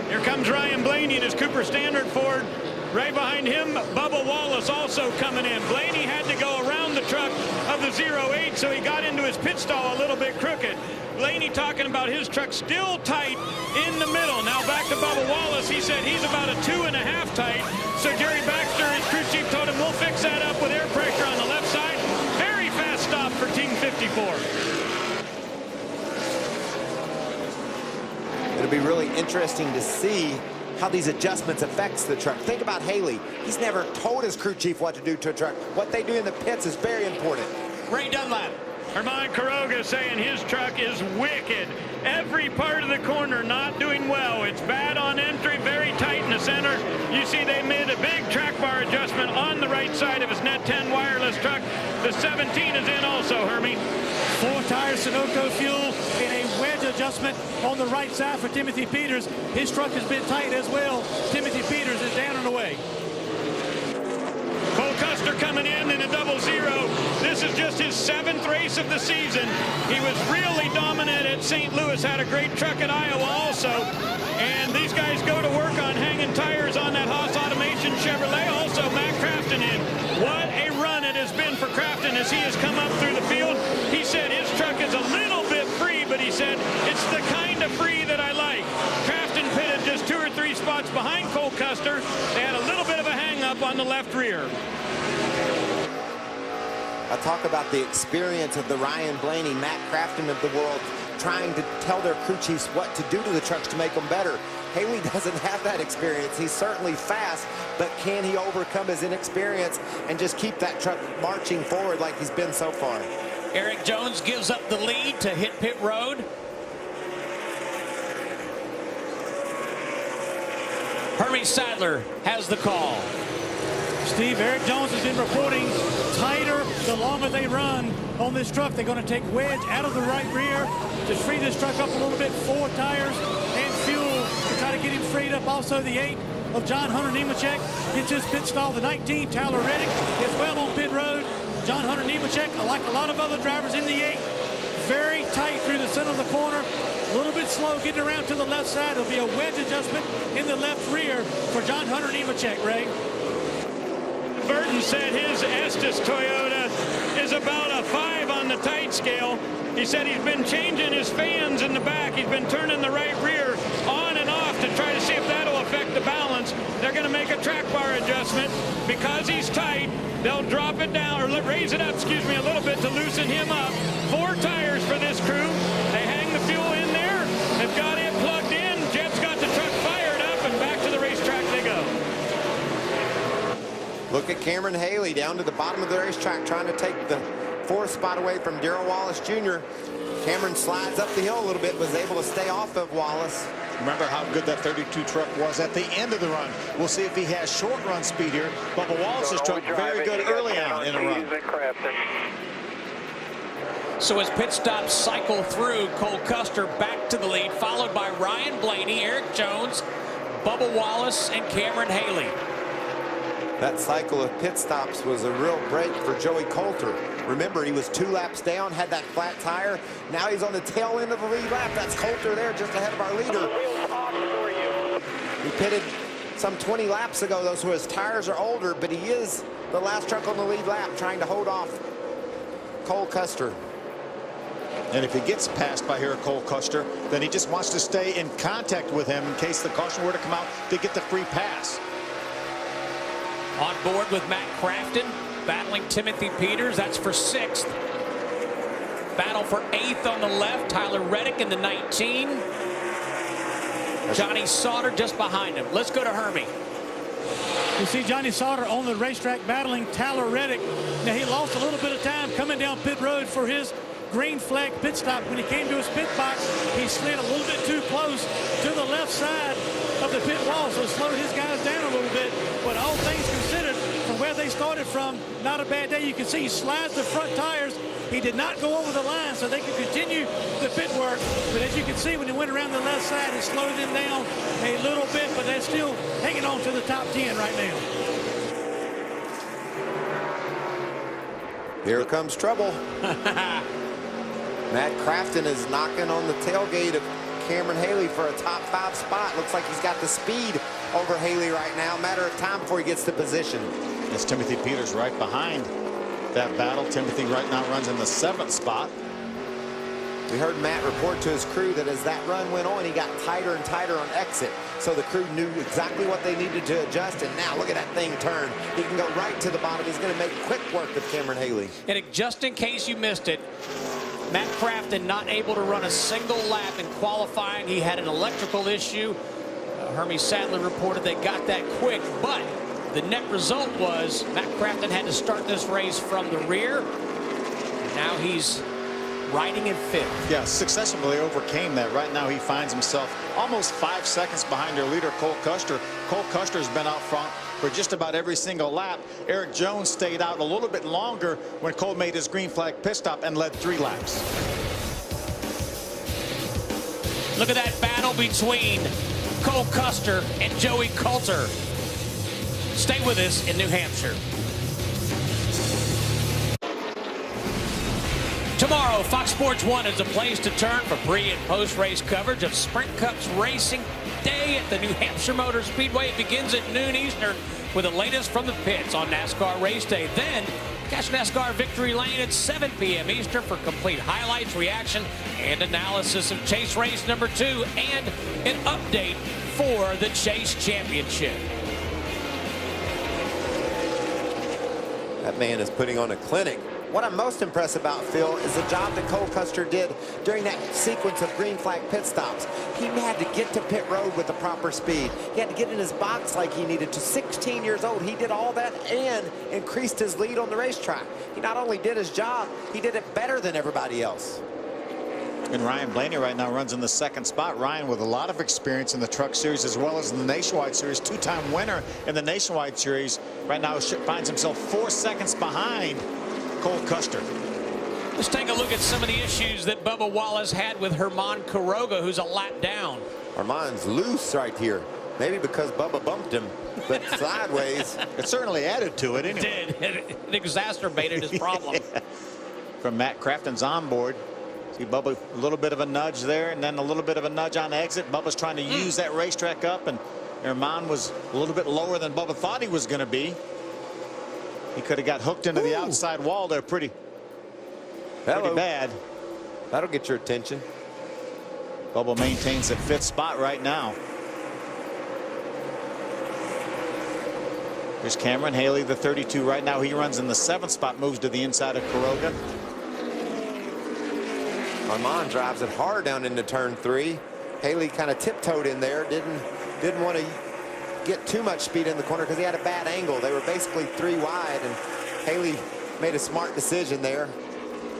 Here comes Ryan Blaney in his Cooper Standard Ford. Right behind him, Bubba Wallace also coming in. Blaney had to go around the truck of the 08, so he got into his pit stall a little bit crooked. Blaney talking about his truck still tight in the middle. Now back to Bubba Wallace. He said he's about a 2.5 tight. So Jerry Baxter, his crew chief, told him we'll fix that up with air pressure on the left side. Very fast stop for Team 54. It'll be really interesting to see how these adjustments affects the truck. Think about Haley. He's never told his crew chief what to do to a truck. What they do in the pits is very important. Ray Dunlap. Herman Quiroga saying his truck is wicked. Every part of the corner not doing well. It's bad on entry, very tight in the center. You see they made a big track bar adjustment on the right side of his Net 10 wireless truck. The 17 is in also, Hermie. 4 tires, Sunoco fuel, and a wedge adjustment on the right side for Timothy Peters. His truck has been tight as well. Timothy Peters is down and away. Cole Custer coming in a 0-0. This is just his 7th race of the season. He was really dominant at St. Louis, had a great truck at Iowa also. And these guys go to work on hanging tires on that Haas Automation Chevrolet. Also, Matt Crafton in. What a run it has been for Crafton as he has come up through the field. He said his truck is a little bit free, but he said it's the kind of free that I like. Crafton pitted just 2 or 3 spots behind Cole Custer. They had a little bit of a hang-up on the left rear. I talk about the experience of the Ryan Blaney, Matt Crafton of the world, trying to tell their crew chiefs what to do to the trucks to make them better. Haley doesn't have that experience. He's certainly fast, but can he overcome his inexperience and just keep that truck marching forward like he's been so far? Eric Jones gives up the lead to hit pit road. Hermie Sadler has the call. Steve, Eric Jones has been reporting tighter the longer they run on this truck. They're going to take wedge out of the right rear to free this truck up a little bit. 4 tires and fuel to try to get him freed up. Also the 8 of John Hunter Nemechek gets his pit stall. The 19, Tyler Reddick, is well on pit road. John Hunter Nemechek, like a lot of other drivers in the 8, very tight through the center of the corner. A little bit slow getting around to the left side. There'll be a wedge adjustment in the left rear for John Hunter Nemechek, Ray. Burton said his Estes Toyota is about a 5 on the tight scale. He said he's been changing his fans in the back. He's been turning the right rear on and off to try to see if that'll affect the balance. They're going to make a track bar adjustment. Because he's tight, they'll drop it down, or raise it up, excuse me, a little bit to loosen him up. 4 tires for this crew. They hang the fuel in there. They've got it plugged in. Jeb's got the truck fired up, and back to the racetrack they go. Look at Cameron Haley down to the bottom of the racetrack trying to take the 4th spot away from Darrell Wallace Jr. Cameron slides up the hill a little bit, was able to stay off of Wallace. Remember how good that 32 truck was at the end of the run. We'll see if he has short run speed here. Bubba Wallace's truck very good early on in a run. So as pit stops cycle through, Cole Custer back to the lead, followed by Ryan Blaney, Eric Jones, Bubba Wallace, and Cameron Haley. That cycle of pit stops was a real break for Joey Coulter. Remember, he was 2 laps down, had that flat tire. Now he's on the tail end of the lead lap. That's Coulter there just ahead of our leader. He pitted some 20 laps ago, though, so his tires are older, but he is the last truck on the lead lap trying to hold off Cole Custer. And if he gets passed by here, Cole Custer, then he just wants to stay in contact with him in case the caution were to come out to get the free pass. On board with Matt Crafton, battling Timothy Peters. That's for 6th. Battle for 8th on the left. Tyler Reddick in the 19. Johnny Sauter just behind him. Let's go to Hermie. You see Johnny Sauter on the racetrack battling Tyler Reddick. Now he lost a little bit of time coming down pit road for his green flag pit stop. When he came to his pit box, he slid a little bit too close to the left side of the pit wall, so it slowed his guys down a little bit. But all things considered, from where they started from, not a bad day. You can see he slides the front tires. He did not go over the line, so they could continue the pit work. But as you can see, when he went around the left side, it slowed them down a little bit, but they're still hanging on to the top 10 right now. Here comes trouble. Matt Crafton is knocking on the tailgate of Cameron Haley for a top 5 spot. Looks like he's got the speed over Haley right now. Matter of time before he gets to position. It's Timothy Peters right behind that battle. Timothy right now runs in the 7th spot. We heard Matt report to his crew that as that run went on, he got tighter and tighter on exit. So the crew knew exactly what they needed to adjust. And now look at that thing turn. He can go right to the bottom. He's going to make quick work of Cameron Haley. And just in case you missed it, Matt Crafton not able to run a single lap in qualifying. He had an electrical issue. Hermie Sadler reported they got that quick, but the net result was Matt Crafton had to start this race from the rear. Now he's riding in fifth. Yeah, successfully overcame that. Right now he finds himself almost 5 seconds behind their leader, Cole Custer. Cole Custer's been out front for just about every single lap. Erik Jones stayed out a little bit longer when Cole made his green flag pit stop and led 3 laps. Look at that battle between Cole Custer and Joey Coulter. Stay with us in New Hampshire. Tomorrow, Fox Sports 1 is a place to turn for pre- and post-race coverage of Sprint Cup's racing day at the New Hampshire Motor Speedway. It begins at noon Eastern with the latest from the pits on NASCAR race day. Then, catch NASCAR Victory Lane at 7 p.m. Eastern for complete highlights, reaction, and analysis of Chase Race number 2 and an update for the Chase Championship. That man is putting on a clinic. What I'm most impressed about, Phil, is the job that Cole Custer did during that sequence of green flag pit stops. He had to get to pit road with the proper speed. He had to get in his box like he needed to. 16 years old, he did all that and increased his lead on the racetrack. He not only did his job, he did it better than everybody else. And Ryan Blaney right now runs in the 2nd spot. Ryan with a lot of experience in the Truck Series as well as in the Nationwide Series. 2-time winner in the Nationwide Series. Right now finds himself 4 seconds behind Cole Custer. Let's take a look at some of the issues that Bubba Wallace had with Germán Quiroga, who's a lap down. Armand's loose right here. Maybe because Bubba bumped him, but sideways. It certainly added to it anyway. It exacerbated his problem. Yeah. From Matt Crafton's onboard. See Bubba, a little bit of a nudge there, and then a little bit of a nudge on exit. Bubba's trying to use that racetrack up, and Germán was a little bit lower than Bubba thought he was going to be. He could have got hooked into the outside wall there pretty bad. That'll get your attention. Bubba maintains the 5th spot right now. Here's Cameron Haley, the 32 right now. He runs in the 7th spot, moves to the inside of Quiroga. Armand drives it hard down into turn 3. Haley kind of tiptoed in there, didn't want to get too much speed in the corner because he had a bad angle. They were basically 3 wide, and Haley made a smart decision there.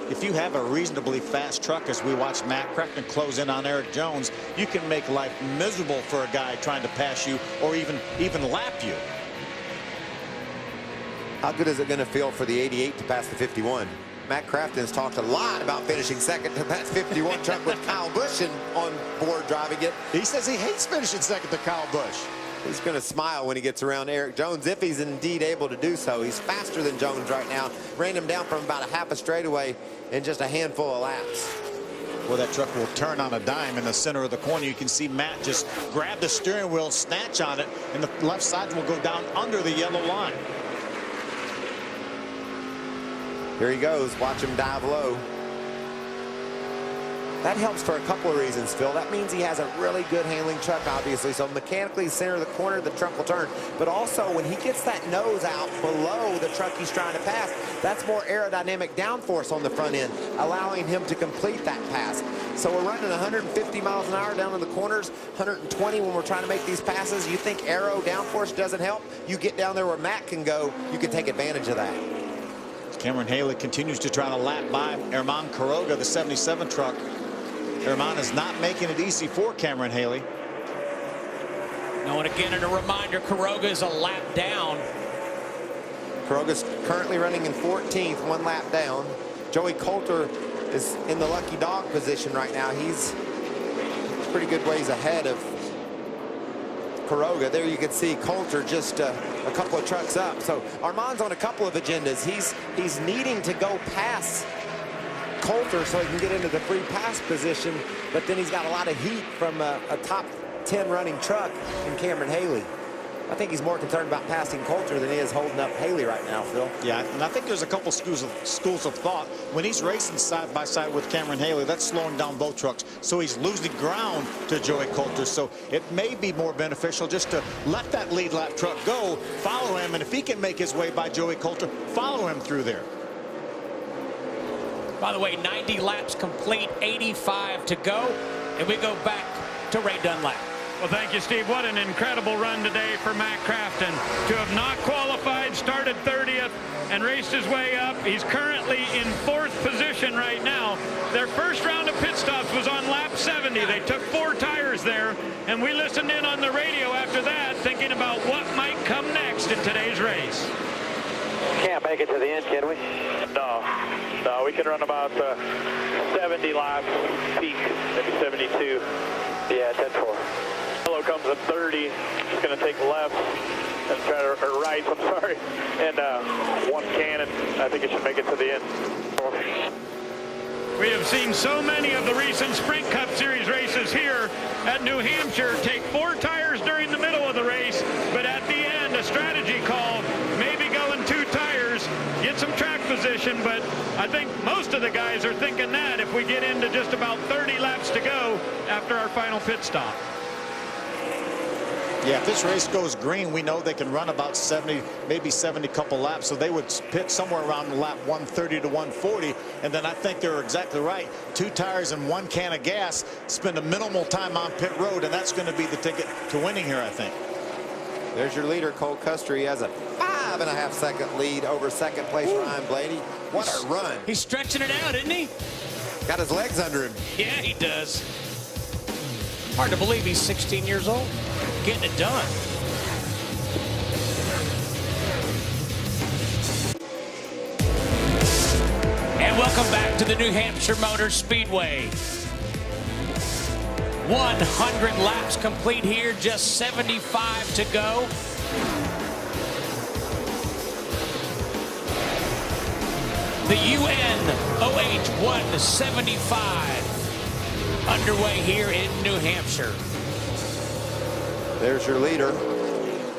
If you have a reasonably fast truck, as we watch Matt Crafton close in on Erik Jones, you can make life miserable for a guy trying to pass you or even lap you. How good is it going to feel for the 88 to pass the 51? Matt Crafton's talked a lot about finishing second to that 51 truck with Kyle Busch on board driving it. He says he hates finishing second to Kyle Busch. He's going to smile when he gets around Erik Jones, if he's indeed able to do so. He's faster than Jones right now. Ran him down from about a half a straightaway in just a handful of laps. Well, that truck will turn on a dime in the center of the corner. You can see Matt just grab the steering wheel, snatch on it, and the left side will go down under the yellow line. Here he goes. Watch him dive low. That helps for a couple of reasons, Phil. That means he has a really good handling truck, obviously. So mechanically, center of the corner, the truck will turn. But also, when he gets that nose out below the truck he's trying to pass, that's more aerodynamic downforce on the front end, allowing him to complete that pass. So we're running 150 miles an hour down in the corners, 120 when we're trying to make these passes. You think aero downforce doesn't help? You get down there where Matt can go, you can take advantage of that. Cameron Haley continues to try to lap by Germán Quiroga, the 77 truck. Germán is not making it easy for Cameron Haley. No, and again, and a reminder, Quiroga is a lap down. Quiroga's currently running in 14th, 1 lap down. Joey Coulter is in the lucky dog position right now. He's pretty good ways ahead of Quiroga. There you can see Coulter just a couple of trucks up. So Armand's on a couple of agendas. He's needing to go past Coulter so he can get into the free pass position, but then he's got a lot of heat from a top 10 running truck in Cameron Haley. I think he's more concerned about passing Coulter than he is holding up Haley right now, Phil. Yeah, and I think there's a couple schools of thought. When he's racing side by side with Cameron Haley, that's slowing down both trucks. So he's losing ground to Joey Coulter. So it may be more beneficial just to let that lead lap truck go, follow him, and if he can make his way by Joey Coulter, follow him through there. By the way, 90 laps complete, 85 to go, and we go back to Ray Dunlap. Well, thank you, Steve. What an incredible run today for Matt Crafton. To have not qualified, started 30th, and raced his way up. He's currently in 4th position right now. Their first round of pit stops was on lap 70. They took 4 tires there, and we listened in on the radio after that, thinking about what might come next in today's race. Can't make it to the end, can we? No, we can run about 70 laps peak, maybe 72. Yeah, 10-4. Yellow comes at 30. It's going to take left and try to, or right, I'm sorry, and one can, and I think it should make it to the end. We have seen so many of the recent Sprint Cup Series races here at New Hampshire take 4 tires during the middle of the race, but at the end, a strategy call, maybe going 2 tires, get some track position, but I think most of the guys are thinking that if we get into just about 30 laps to go after our final pit stop. Yeah, if this race goes green, we know they can run about 70, maybe 70 couple laps. So they would pit somewhere around lap 130 to 140. And then I think they're exactly right. 2 tires and 1 can of gas. Spend a minimal time on pit road, and that's going to be the ticket to winning here, I think. There's your leader, Cole Custer. He has a 5.5 second lead over second place Ryan Blaney. What a run. He's stretching it out, isn't he? Got his legs under him. Yeah, he does. Hard to believe he's 16 years old. Getting it done. And welcome back to the New Hampshire Motor Speedway. 100 laps complete here, just 75 to go. The UNOH 175 underway here in New Hampshire. There's your leader.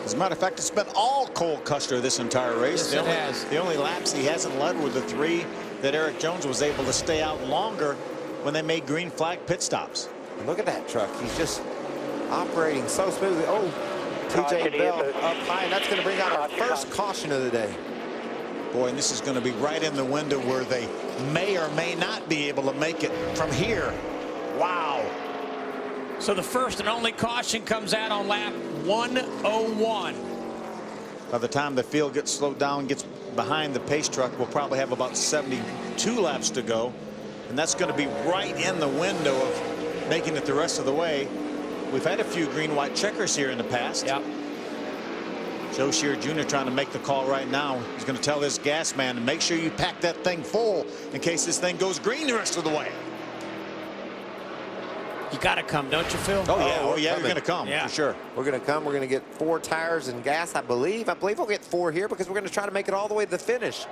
As a matter of fact, it's been all Cole Custer this entire race. Yes, it has. The only laps he hasn't led were the 3 that Eric Jones was able to stay out longer when they made green flag pit stops. And look at that truck. He's just operating so smoothly. Oh, TJ Bell up high, and that's going to bring out our first caution of the day. Boy, and this is going to be right in the window where they may or may not be able to make it from here. Wow. So the first and only caution comes out on lap 101. By the time the field gets slowed down, gets behind the pace truck, we'll probably have about 72 laps to go. And that's going to be right in the window of making it the rest of the way. We've had a few green-white checkers here in the past. Yep. Joe Shear Jr. trying to make the call right now. He's going to tell his gas man to make sure you pack that thing full in case this thing goes green the rest of the way. You got to come, don't you, Phil? Oh, yeah. Oh, yeah, coming. you're going to come, Yeah. for sure. We're going to come. We're going to get 4 tires and gas, I believe. I believe we'll get 4 here because we're going to try to make it all the way to the finish.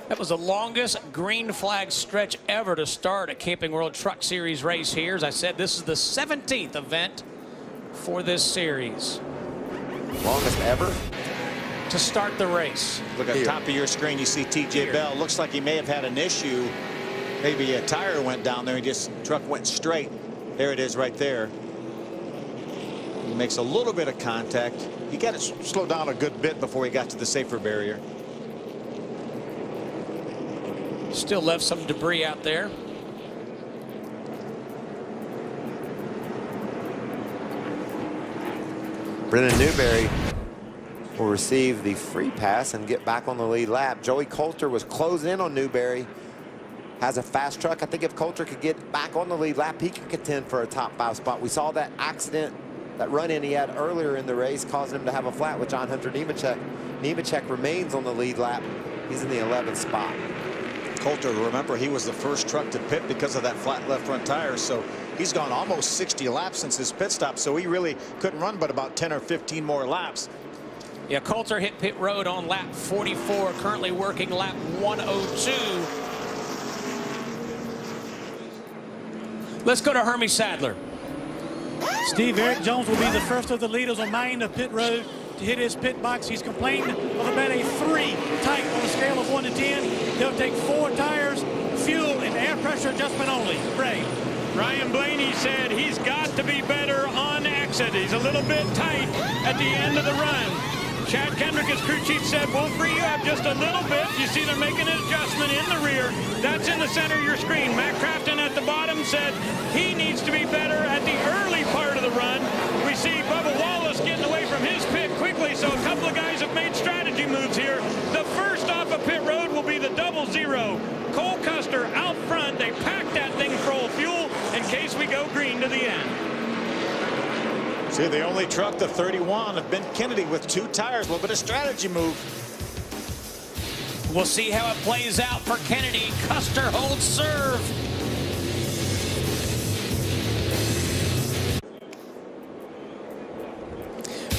That was the longest green flag stretch ever to start a Camping World Truck Series race here. As I said, this is the 17th event for this series. Longest ever to start the race. Look at the top of your screen, you see TJ Bell. Looks like he may have had an issue. Maybe a tire went down there and just truck went straight. There it is right there. He makes a little bit of contact. He got to slow down a good bit before he got to the safer barrier. Still left some debris out there. Brennan Newberry will receive the free pass and get back on the lead lap. Joey Coulter was closing in on Newberry. Has a fast truck. I think if Coulter could get back on the lead lap, he could contend for a top 5 spot. We saw that accident, that run-in he had earlier in the race, causing him to have a flat with John Hunter Nemechek. Nemechek remains on the lead lap. He's in the 11th spot. Coulter, remember, he was the first truck to pit because of that flat left front tire. So he's gone almost 60 laps since his pit stop. So he really couldn't run but about 10 or 15 more laps. Yeah, Coulter hit pit road on lap 44, currently working lap 102. Let's go to Hermie Sadler. Steve, Eric Jones will be the first of the leaders on my end of pit road to hit his pit box. He's complained of about a 3 tight on a scale of 1 to 10. He'll take 4 tires, fuel, and air pressure adjustment only. Ray. Ryan Blaney said he's got to be better on exit. He's a little bit tight at the end of the run. Chad Kendrick's crew chief said, we'll free you up just a little bit. You see they're making an adjustment in the rear. That's in the center of your screen. Matt Crafton at the bottom said he needs to be better at the early part of the run. We see Bubba Wallace getting away from his pit quickly, so a couple of guys have made strategy moves here. The first off of pit road will be the 00. Cole Custer out front. They packed that thing full of fuel in case we go green to the end. See, the only truck, the 31 of Ben Kennedy with 2 tires. A little bit of strategy move. We'll see how it plays out for Kennedy. Custer holds serve.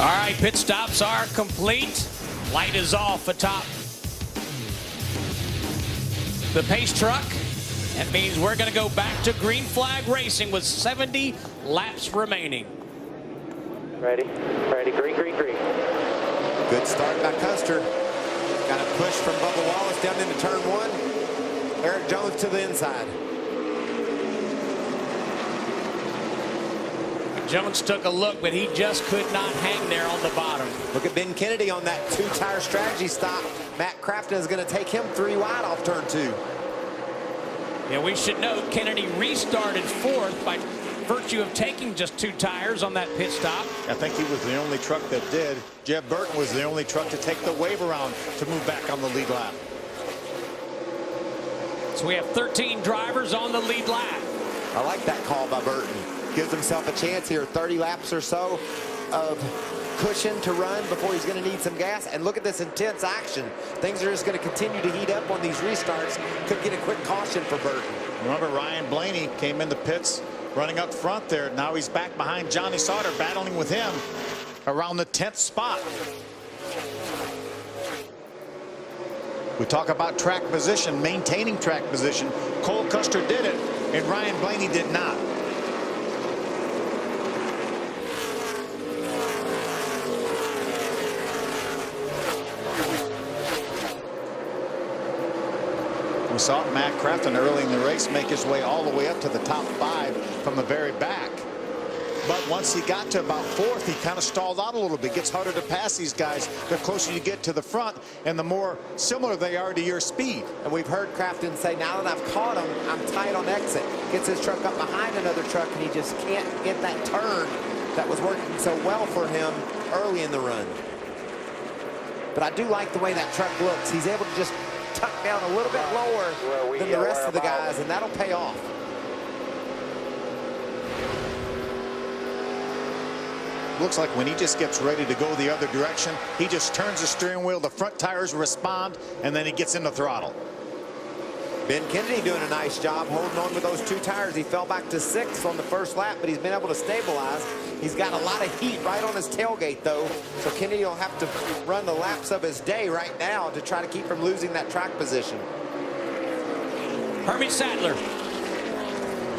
All right, pit stops are complete. Light is off atop the pace truck. That means we're going to go back to green flag racing with 70 laps remaining. Ready, green. Good start by Custer. Got a push from Bubba Wallace down into turn 1. Eric Jones to the inside. Jones took a look, but he just could not hang there on the bottom. Look at Ben Kennedy on that 2-tire strategy stop. Matt Crafton is going to take him 3 wide off turn 2. Yeah, we should note Kennedy restarted 4th by virtue of taking just 2 tires on that pit stop. I think he was the only truck that did. Jeff Burton was the only truck to take the wave around to move back on the lead lap. So we have 13 drivers on the lead lap. I like that call by Burton. Gives himself a chance here, 30 laps or so of cushion to run before he's going to need some gas. And look at this intense action. Things are just going to continue to heat up on these restarts. Could get a quick caution for Burton. Remember, Ryan Blaney came in the pits running up front there. Now he's back behind Johnny Sauter, battling with him around the 10th spot. We talk about track position, maintaining track position. Cole Custer did it, and Ryan Blaney did not. We saw Matt Crafton early in the race make his way all the way up to the top 5 from the very back. But once he got to about 4th, he kind of stalled out a little bit. It gets harder to pass these guys the closer you get to the front and the more similar they are to your speed. And we've heard Crafton say, now that I've caught him, I'm tight on exit. Gets his truck up behind another truck, and he just can't get that turn that was working so well for him early in the run. But I do like the way that truck looks. He's able to just tuck down a little bit lower than the rest of the guys, and that'll pay off. Looks like when he just gets ready to go the other direction, he just turns the steering wheel, the front tires respond, and then he gets in the throttle. Ben Kennedy doing a nice job holding on with those 2 tires. He fell back to 6th on the first lap, but he's been able to stabilize. He's got a lot of heat right on his tailgate, though, so Kennedy will have to run the laps of his day right now to try to keep from losing that track position. Hermie Sadler.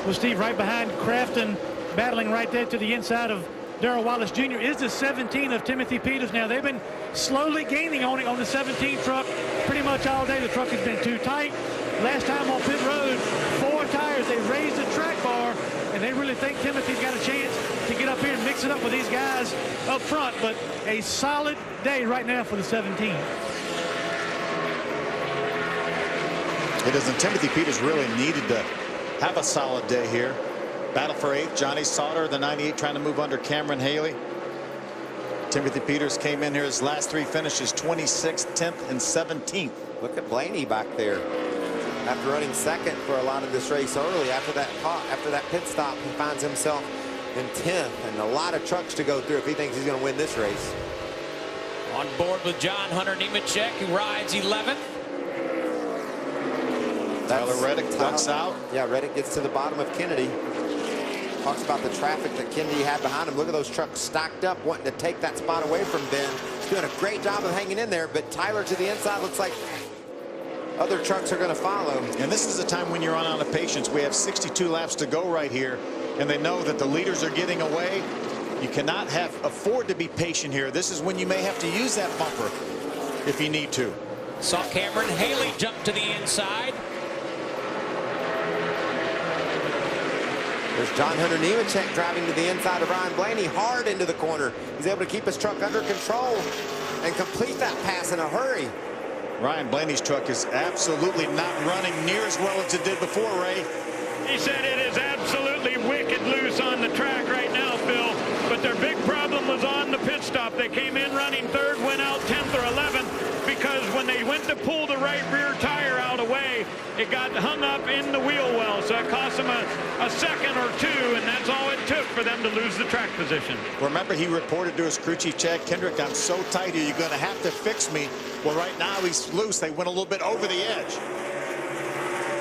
Well, Steve, right behind Crafton, battling right there to the inside of Darrell Wallace Jr. is the 17 of Timothy Peters. Now, they've been slowly gaining on it on the 17 truck pretty much all day. The truck has been too tight. Last time on pit road, 4 tires. They raised the track bar, and they really think Timothy's got a chance to get up here and mix it up with these guys up front. But a solid day right now for the 17. It is, and Timothy Peters really needed to have a solid day here. Battle for 8th. Johnny Sauter, the 98, trying to move under Cameron Haley. Timothy Peters came in here. His last 3 finishes, 26th, 10th, and 17th. Look at Blaney back there. After running 2nd for a lot of this race early, after that pit stop, he finds himself in 10th, and a lot of trucks to go through if he thinks he's going to win this race. On board with John Hunter Nemechek, who rides 11th. Tyler Reddick ducks out. Yeah, Reddick gets to the bottom of Kennedy. Talks about the traffic that Kennedy had behind him. Look at those trucks stacked up, wanting to take that spot away from Ben. He's doing a great job of hanging in there, but Tyler to the inside looks like other trucks are going to follow. And this is a time when you run out of patience. We have 62 laps to go right here, and they know that the leaders are getting away. You cannot afford to be patient here. This is when you may have to use that bumper if you need to. Saw Cameron Haley jump to the inside. There's John Hunter Nemechek driving to the inside of Ryan Blaney, hard into the corner. He's able to keep his truck under control and complete that pass in a hurry. Ryan Blaney's truck is absolutely not running near as well as it did before, Ray. He said it is absolutely wicked loose on the track right now, Phil. But their big problem was on the pit stop. They came in running third, went out 10th or 11th, because when they went to pull the right rear tire out away, it got hung up in the wheel well. So it cost them a second or two, and that's all it took for them to lose the track position. Remember, he reported to his crew chief, Chad Kendrick, "I'm so tight here, you're going to have to fix me." Well, right now he's loose. They went a little bit over the edge.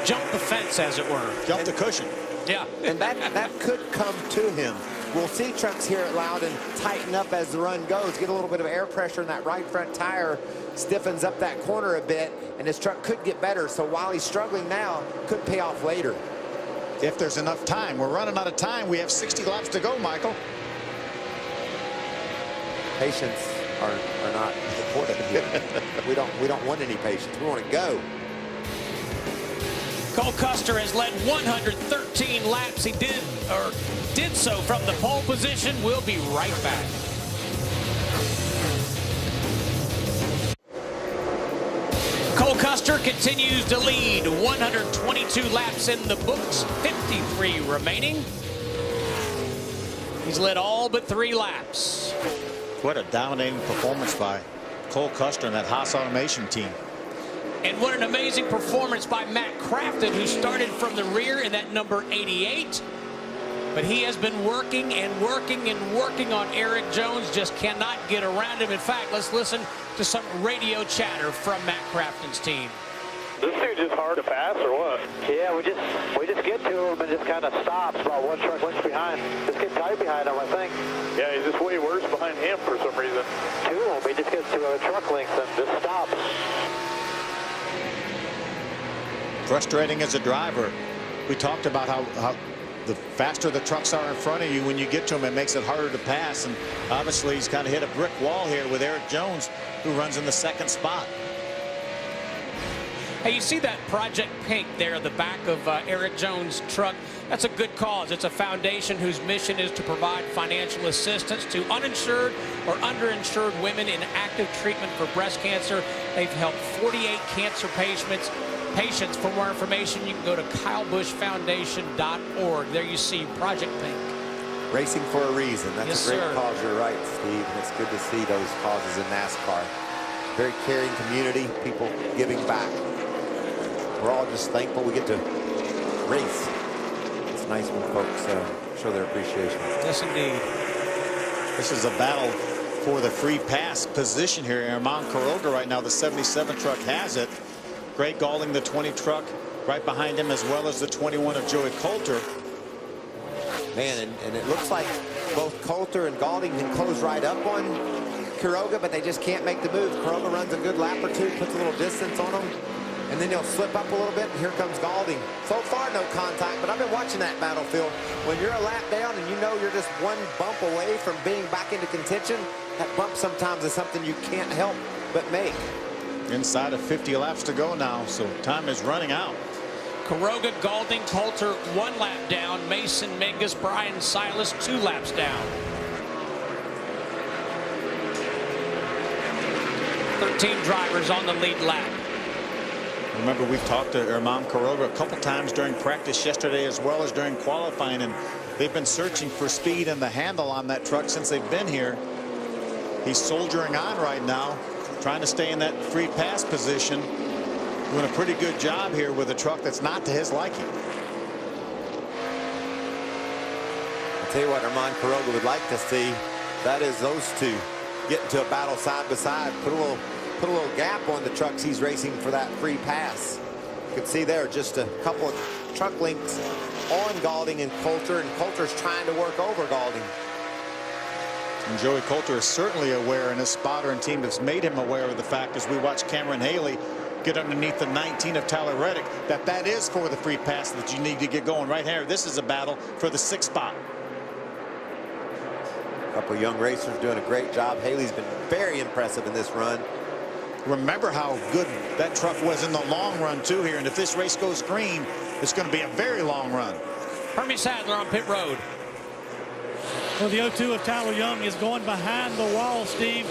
Jump the fence, as it were. Jump the cushion. Yeah. And that could come to him. We'll see trucks here at Loudon tighten up as the run goes, get a little bit of air pressure in that right front tire, stiffens up that corner a bit, and his truck could get better. So while he's struggling now, could pay off later. If there's enough time. We're running out of time. We have 60 laps to go, Michael. Patience are not important here. we don't want any patience. We want to go. Cole Custer has led 113 laps. He did so from the pole position. We'll be right back. Cole Custer continues to lead. 122 laps in the books, 53 remaining. He's led all but 3 laps. What a dominating performance by Cole Custer and that Haas Automation team. And what an amazing performance by Matt Crafton, who started from the rear in that number 88. But he has been working and working and working on Eric Jones, just cannot get around him. In fact, let's listen to some radio chatter from Matt Crafton's team. This dude just hard to pass or what? Yeah, we just get to him and just kind of stops about 1 truck length behind. Just get tight behind him, I think. Yeah, he's just way worse behind him for some reason. 2 of them, he just gets to a truck length and just stops. Frustrating as a driver. We talked about how the faster the trucks are in front of you, when you get to them, it makes it harder to pass. And obviously, he's kind of hit a brick wall here with Eric Jones, who runs in the 2nd spot. Hey, you see that Project Pink there at the back of Eric Jones' truck? That's a good cause. It's a foundation whose mission is to provide financial assistance to uninsured or underinsured women in active treatment for breast cancer. They've helped 48 cancer patients. For more information, you can go to kylebushfoundation.org. There you see Project Pink. Racing for a reason. That's Yes, a great sir. cause. You're right, Steve. And it's good to see those causes in NASCAR. Very caring community, people giving back. We're all just thankful we get to race. It's nice when folks show their appreciation. Yes, indeed. This is a battle for the free pass position here. Armand Quiroga right now, the 77 truck has it. Greg Gaulding, the 20 truck, right behind him, as well as the 21 of Joey Coulter. Man, and it looks like both Coulter and Gaulding can close right up on Quiroga, but they just can't make the move. Quiroga runs a good lap or 2, puts a little distance on him, and then he'll slip up a little bit, and here comes Gaulding. So far, no contact, but I've been watching that battlefield. When you're a lap down and you know you're just 1 bump away from being back into contention, that bump sometimes is something you can't help but make. Inside of 50 laps to go now, so time is running out. Quiroga, Gaulding, Coulter 1 lap down. Mason Mingus, Brian Silas 2 laps down. 13 drivers on the lead lap. Remember, we've talked to Armand Quiroga a couple times during practice yesterday as well as during qualifying, and they've been searching for speed and the handle on that truck since they've been here. He's soldiering on right now, trying to stay in that free pass position, doing a pretty good job here with a truck that's not to his liking. I'll tell you what Armand Quiroga would like to see, that is those two get into a battle side by side, put a little gap on the trucks he's racing for that free pass. You can see there just a couple of truck lengths on Gaulding and Coulter, and Coulter's trying to work over Gaulding. And Joey Coulter is certainly aware, and his spotter and team has made him aware of the fact, as we watch Cameron Haley get underneath the 19 of Tyler Reddick, that is for the free pass that you need to get going right here. This is a battle for the 6th spot. A couple of young racers doing a great job. Haley's been very impressive in this run. Remember how good that truck was in the long run too here, and if this race goes green, it's going to be a very long run. Hermie Sadler on pit road. Well, the 0-2 of Tyler Young is going behind the wall, Steve.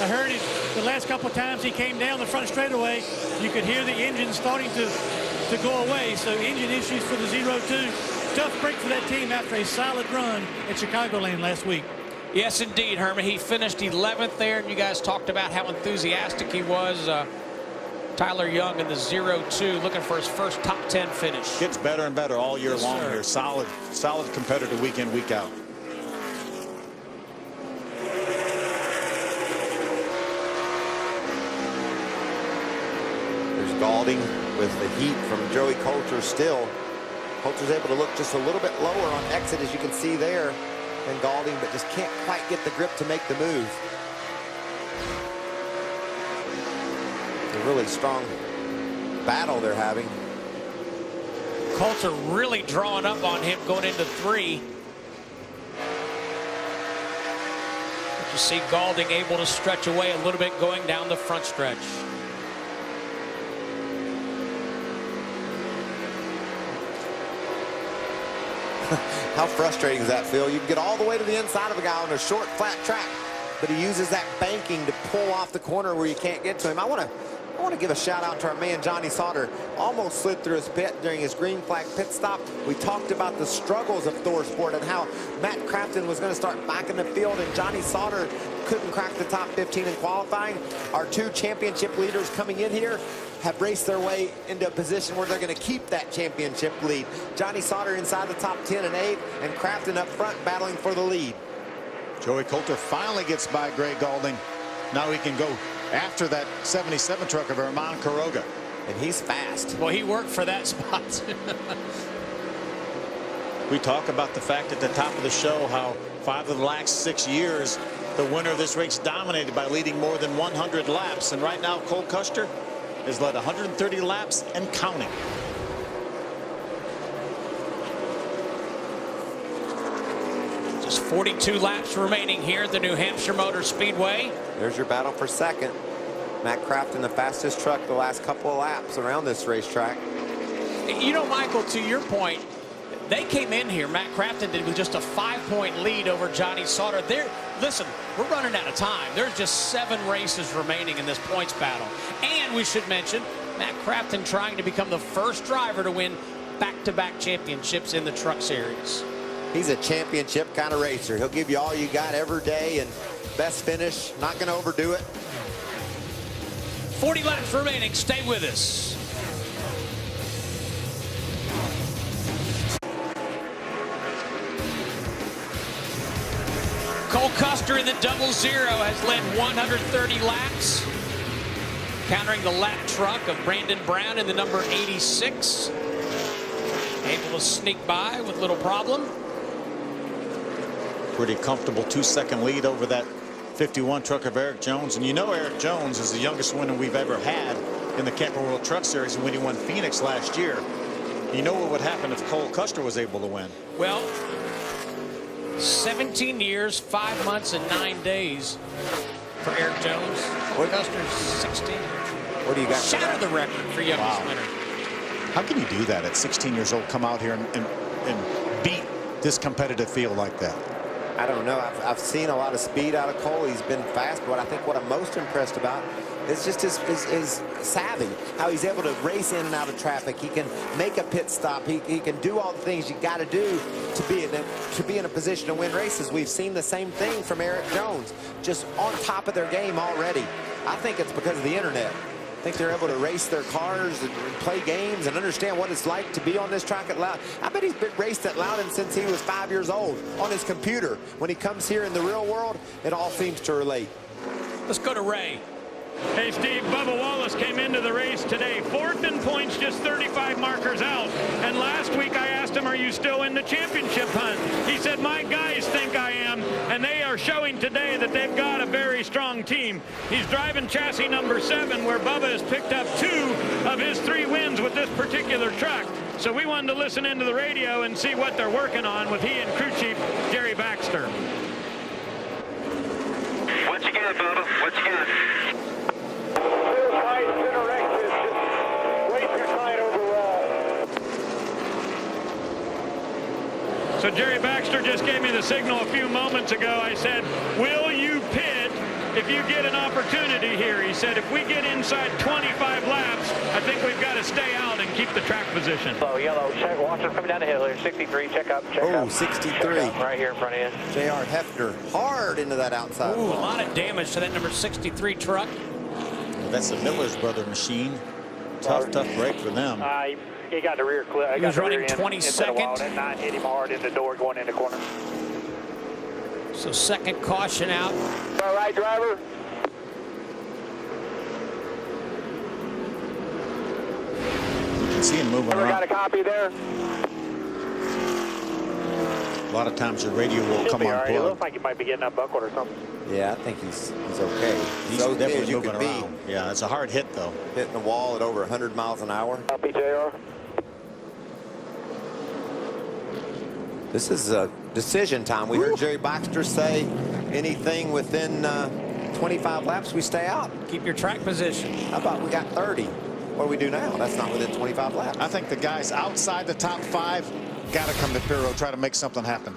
I heard it the last couple of times he came down the front straightaway. You could hear the engine starting to go away. So engine issues for the 0-2. Tough break for that team after a solid run at Chicagoland last week. Yes, indeed, Herman. He finished 11th there, and you guys talked about how enthusiastic he was. Tyler Young in the 0-2, looking for his first top 10 finish. Gets better and better all year long sir. here. Solid competitor week in, week out. There's Gaulding with the heat from Joey Coulter still. Coulter's able to look just a little bit lower on exit, as you can see there, than Gaulding, but just can't quite get the grip to make the move. It's a really strong battle they're having. Coulter really drawing up on him going into 3. But you see Gaulding able to stretch away a little bit going down the front stretch. How frustrating does that feel? You can get all the way to the inside of a guy on a short, flat track, but he uses that banking to pull off the corner where you can't get to him. I want to give a shout out to our man Johnny Sauter. Almost slid through his pit during his green flag pit stop. We talked about the struggles of Thor Sport and how Matt Crafton was going to start back in the field, and Johnny Sauter couldn't crack the top 15 in qualifying. Our 2 championship leaders coming in here have raced their way into a position where they're going to keep that championship lead. Johnny Sauter inside the top 10 and 8, and Crafton up front battling for the lead. Joey Coulter finally gets by Gray Gaulding. Now he can go after that 77 truck of Herman Quiroga. And he's fast. Well, he worked for that spot. We talk about the fact at the top of the show how 5 of the last 6 years, the winner of this race dominated by leading more than 100 laps. And right now, Cole Custer has led 130 laps and counting. Just 42 laps remaining here at the New Hampshire Motor Speedway. There's your battle for second. Matt Crafton, the fastest truck the last couple of laps around this racetrack. You know, Michael, to your point, they came in here, Matt Crafton did, with just a 5-point lead over Johnny Sauter. Listen, we're running out of time. There's just 7 races remaining in this points battle. And we should mention Matt Crafton trying to become the first driver to win back-to-back championships in the Truck Series. He's a championship kind of racer. He'll give you all you got every day, and best finish, not going to overdo it. 40 laps remaining. Stay with us. Cole Custer in the 0-0 has led 130 laps, countering the lap truck of Brandon Brown in the number 86. Able to sneak by with little problem. Pretty comfortable 2-second lead over that 51 truck of Eric Jones. And you know Eric Jones is the youngest winner we've ever had in the Camping World Truck Series when he won Phoenix last year. You know what would happen if Cole Custer was able to win? Well, 17 years, 5 months, and 9 days for Eric Jones. Cole Custer's 16. What do you got? Shattered the record for youngest winner. How can you do that at 16 years old, come out here and beat this competitive field like that? I don't know. I've seen a lot of speed out of Cole. He's been fast, but I think what I'm most impressed about is just his savvy, how he's able to race in and out of traffic. He can make a pit stop. He can do all the things you got to do to be in a position to win races. We've seen the same thing from Eric Jones, just on top of their game already. I think it's because of the internet. I think they're able to race their cars and play games and understand what it's like to be on this track at Loudon. I bet he's been raced at Loudon since he was 5 years old on his computer. When he comes here in the real world, it all seems to relate. Let's go to Ray. Hey, Steve, Bubba Wallace came into the race today. 4th in points, just 35 markers out. And last week I asked him, are you still in the championship hunt? He said, my guys think I am. And they are showing today that they've got a very strong team. He's driving chassis number 7, where Bubba has picked up 2 of his 3 wins with this particular truck. So we wanted to listen into the radio and see what they're working on with he and crew chief Jerry Baxter. What you got, Bubba? What you got? Jerry Baxter just gave me the signal a few moments ago. I said, will you pit if you get an opportunity here? He said, if we get inside 25 laps, I think we've got to stay out and keep the track position. So yellow, check, watch it coming down the hill here. 63, check up, check up. Oh, 63. Check up, right here in front of you. J.R. Hefner hard into that outside. Ooh, a lot of damage to that number 63 truck. That's the Miller's brother machine. Tough break for them. He got the rear clip. He was running 22nd. That 9 hit him hard in the door going in the corner. So second caution out. All right, driver. You can see him moving Ever got around. a copy there? A lot of times your radio will Should come be all right. It unplugged. looks like he might be getting unbuckled or something. Yeah, I think he's okay. He's So definitely as you moving could be, around. Yeah, it's a hard hit though. hitting the wall at over 100 miles an hour. Copy, JR. This is a decision time. We heard Jerry Baxter say anything within 25 laps, we stay out. Keep your track position. How about we got 30? What do we do now? That's not within 25 laps. I think the guys outside the top 5 got to come to pit road, try to make something happen.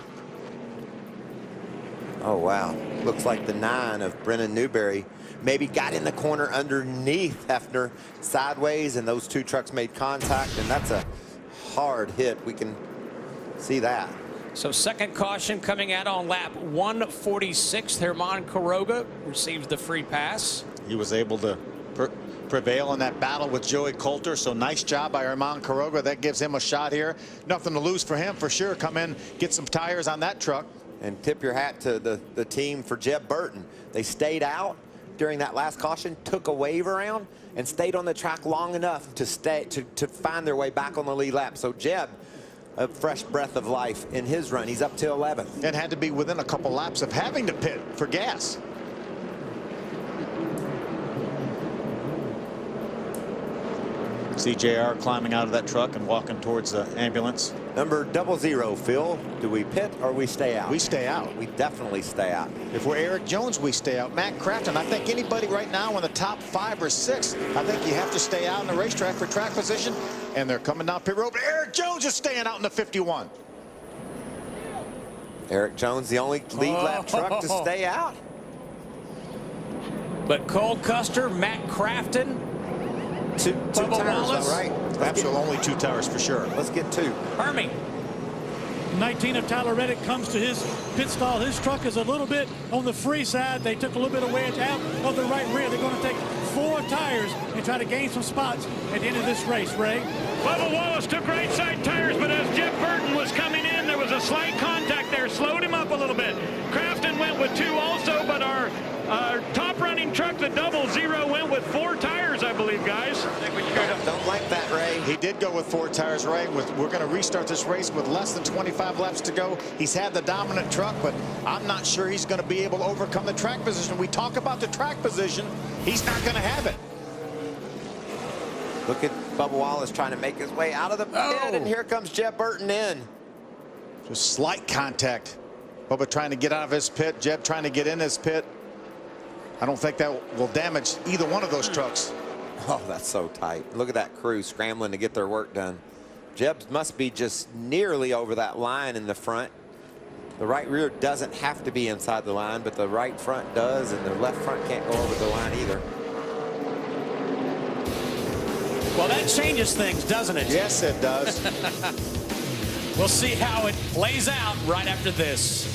Oh, wow. Looks like the 9 of Brennan Newberry maybe got in the corner underneath Hefner sideways, and those two trucks made contact, and that's a hard hit. We can see that. So second caution coming out on lap 146. Herman Quiroga receives the free pass. He was able to prevail in that battle with Joey Coulter, so nice job by Herman Quiroga. That gives him a shot here. Nothing to lose for him for sure. Come in, get some tires on that truck. And tip your hat to the team for Jeb Burton. They stayed out during that last caution, took a wave around, and stayed on the track long enough to find their way back on the lead lap. So Jeb, a fresh breath of life in his run. He's up to 11th. And had to be within a couple laps of having to pit for gas. See JR climbing out of that truck and walking towards the ambulance. Number 00, Phil. Do we pit or we stay out? We stay out. We definitely stay out. If we're Eric Jones, we stay out. Matt Crafton, I think anybody right now in the top 5 or 6, I think you have to stay out on the racetrack for track position. And they're coming down pit road, but Eric Jones is staying out in the 51. Eric Jones, the only lead lap truck to stay out. But Cole Custer, Matt Crafton, Two Bubba tires, Wallace. though, right? Absolutely only 2 tires for sure. Let's get 2. Hermie. 19 of Tyler Reddick comes to his pit stall. His truck is a little bit on the free side. They took a little bit of wedge out of the right rear. They're going to take 4 tires and try to gain some spots at the end of this race, Ray. Bubba Wallace took right side tires, but as Jeff Burton was coming in, there was a slight contact there, slowed him up a little bit. Crafton went with 2 also, but our top running truck, the 00, went with 4 tires, I believe, guys. Don't like that, Ray. He did go with 4 tires, Ray. We're going to restart this race with less than 25 laps to go. He's had the dominant truck, but I'm not sure he's going to be able to overcome the track position. We talk about the track position. He's not going to have it. Look at Bubba Wallace trying to make his way out of the pit, and here comes Jeb Burton in. Just slight contact. Bubba trying to get out of his pit. Jeb trying to get in his pit. I don't think that will damage either one of those trucks. Oh, that's so tight. Look at that crew scrambling to get their work done. Jeb must be just nearly over that line in the front. The right rear doesn't have to be inside the line, but the right front does, and the left front can't go over the line either. Well, that changes things, doesn't it? Yes, it does. We'll see how it plays out right after this.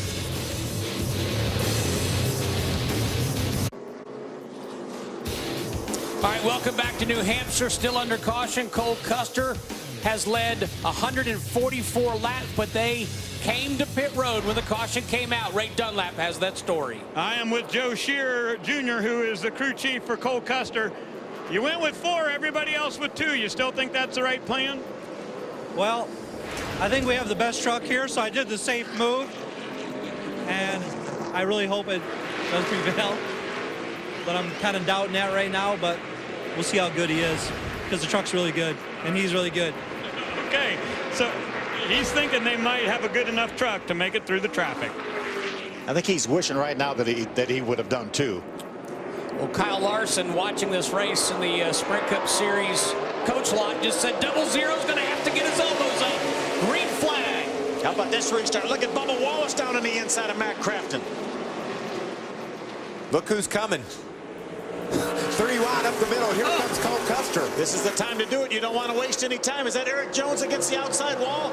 All right, welcome back to New Hampshire. Still under caution. Cole Custer has led 144 laps, but they came to pit road when the caution came out. Ray Dunlap has that story. I am with Joe Shearer Jr., who is the crew chief for Cole Custer. You went with 4, everybody else with 2. You still think that's the right plan? Well, I think we have the best truck here, so I did the safe move, and I really hope it does prevail. But I'm kind of doubting that right now, but we'll see how good he is, because the truck's really good, and he's really good. Okay, so he's thinking they might have a good enough truck to make it through the traffic. I think he's wishing right now that he would have done 2. Well, Kyle Larson watching this race in the Sprint Cup Series. Coach Lott just said 00's going to have to get his elbows up. Green flag. How about this restart? Look at Bubba Wallace down on the inside of Matt Crafton. Look who's coming. 3 wide up the middle. Here comes Cole Custer. This is the time to do it. You don't want to waste any time. Is that Eric Jones against the outside wall?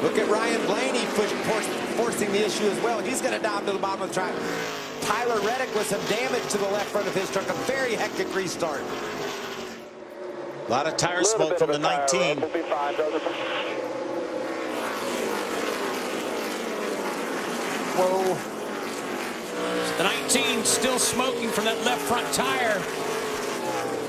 Look at Ryan Blaney forcing the issue as well. He's going to dive to the bottom of the track. Tyler Reddick with some damage to the left front of his truck. A very hectic restart. A lot of tire smoke from the 19. We'll be fine, Whoa. The 19 still smoking from that left front tire.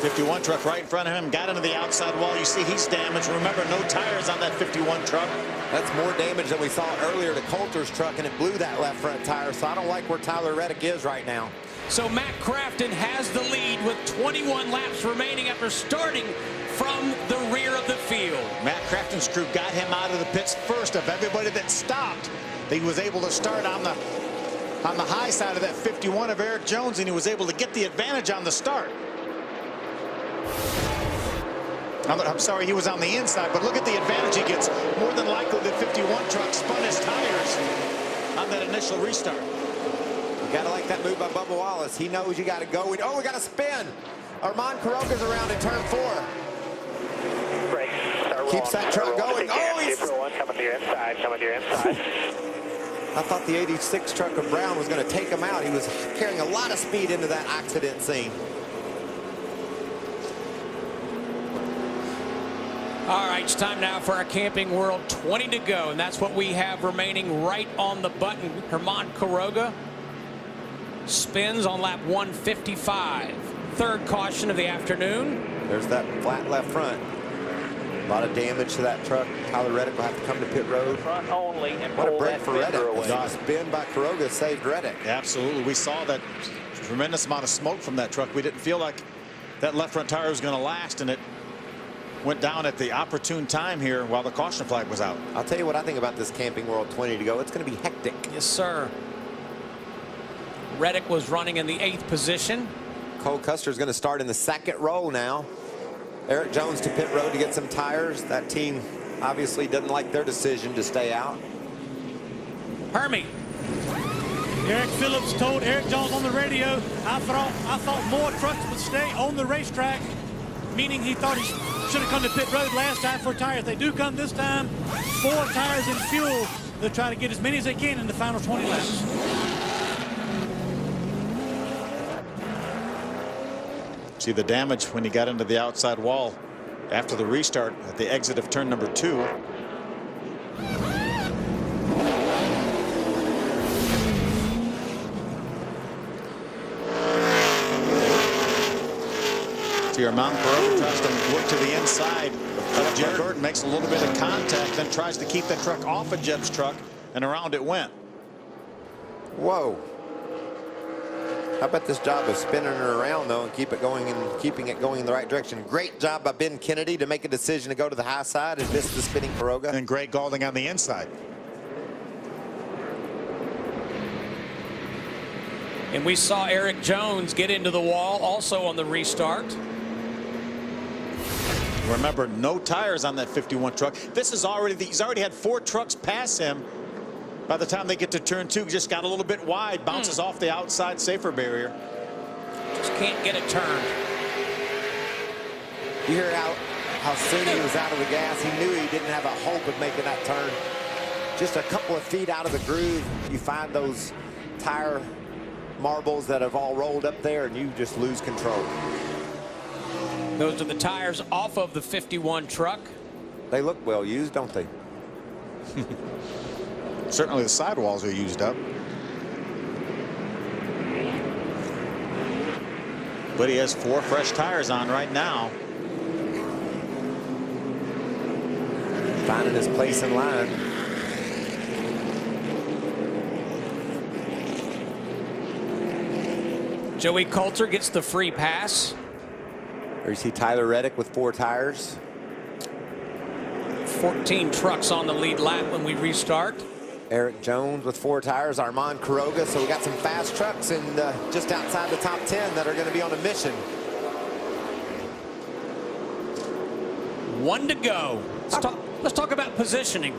51 truck right in front of him, got into the outside wall. You see he's damaged. Remember, no tires on that 51 truck. That's more damage than we saw earlier to Coulter's truck, and it blew that left front tire. So I don't like where Tyler Reddick is right now. So Matt Crafton has the lead with 21 laps remaining after starting from the rear of the field. Matt Crafton's crew got him out of the pits first of everybody that stopped. He was able to start on the high side of that 51 of Eric Jones, and he was able to get the advantage on the start. I'm sorry, he was on the inside, but look at the advantage he gets. More than likely, the 51 truck spun his tires on that initial restart. You got to like that move by Bubba Wallace. He knows you got to go. Oh, we got to spin. Armand Caroga's around in turn 4. Keeps that truck going. Oh, he's coming to your inside, coming to your inside. I thought the 86 truck of Brown was going to take him out. He was carrying a lot of speed into that accident scene. All right, it's time now for our Camping World 20 to go, and that's what we have remaining right on the button. Armand Caroga spins on lap 155. Third caution of the afternoon. There's that flat left front. A lot of damage to that truck. Tyler Reddick will have to come to pit road. Front only and what a pull break that for Reddick. away. The spin by Caroga saved Reddick. Absolutely. We saw that tremendous amount of smoke from that truck. We didn't feel like that left front tire was going to last, and it went down at the opportune time here while the caution flag was out. I'll tell you what I think about this Camping World 20 to go. It's going to be hectic. Yes, sir. Reddick was running in the 8th position. Cole Custer's going to start in the 2nd row now. Eric Jones to pit road to get some tires. That team obviously doesn't like their decision to stay out. Hermie. Eric Phillips told Eric Jones on the radio, I thought more trucks would stay on the racetrack, meaning he thought he should have come to pit road last time for tires. They do come this time. 4 tires and fuel. They'll try to get as many as they can in the final 20 laps. See the damage when he got into the outside wall after the restart at the exit of turn number 2. See Armand Caroga tries to work to the inside. Jeb Burton makes a little bit of contact, then tries to keep that truck off of Jeb's truck, and around it went. Whoa. How about this job of spinning it around, though, and keeping it going in the right direction? Great job by Ben Kennedy to make a decision to go to the high side and miss the spinning Caroga. And Greg Gaulding on the inside. And we saw Eric Jones get into the wall also on the restart. Remember, no tires on that 51 truck. He's already had 4 trucks pass him. By the time they get to turn 2, just got a little bit wide, bounces off the outside safer barrier. Just can't get it turned. You hear how soon he was out of the gas. He knew he didn't have a hope of making that turn. Just a couple of feet out of the groove, you find those tire marbles that have all rolled up there, and you just lose control. Those are the tires off of the 51 truck. They look well used, don't they? Certainly the sidewalls are used up. But he has 4 fresh tires on right now. Finding his place in line. Joey Coulter gets the free pass. There you see Tyler Reddick with 4 tires. 14 trucks on the lead lap when we restart. Eric Jones with 4 tires. Armand Caroga. So we got some fast trucks and just outside the top 10 that are going to be on a mission. 1 to go. Let's talk about positioning.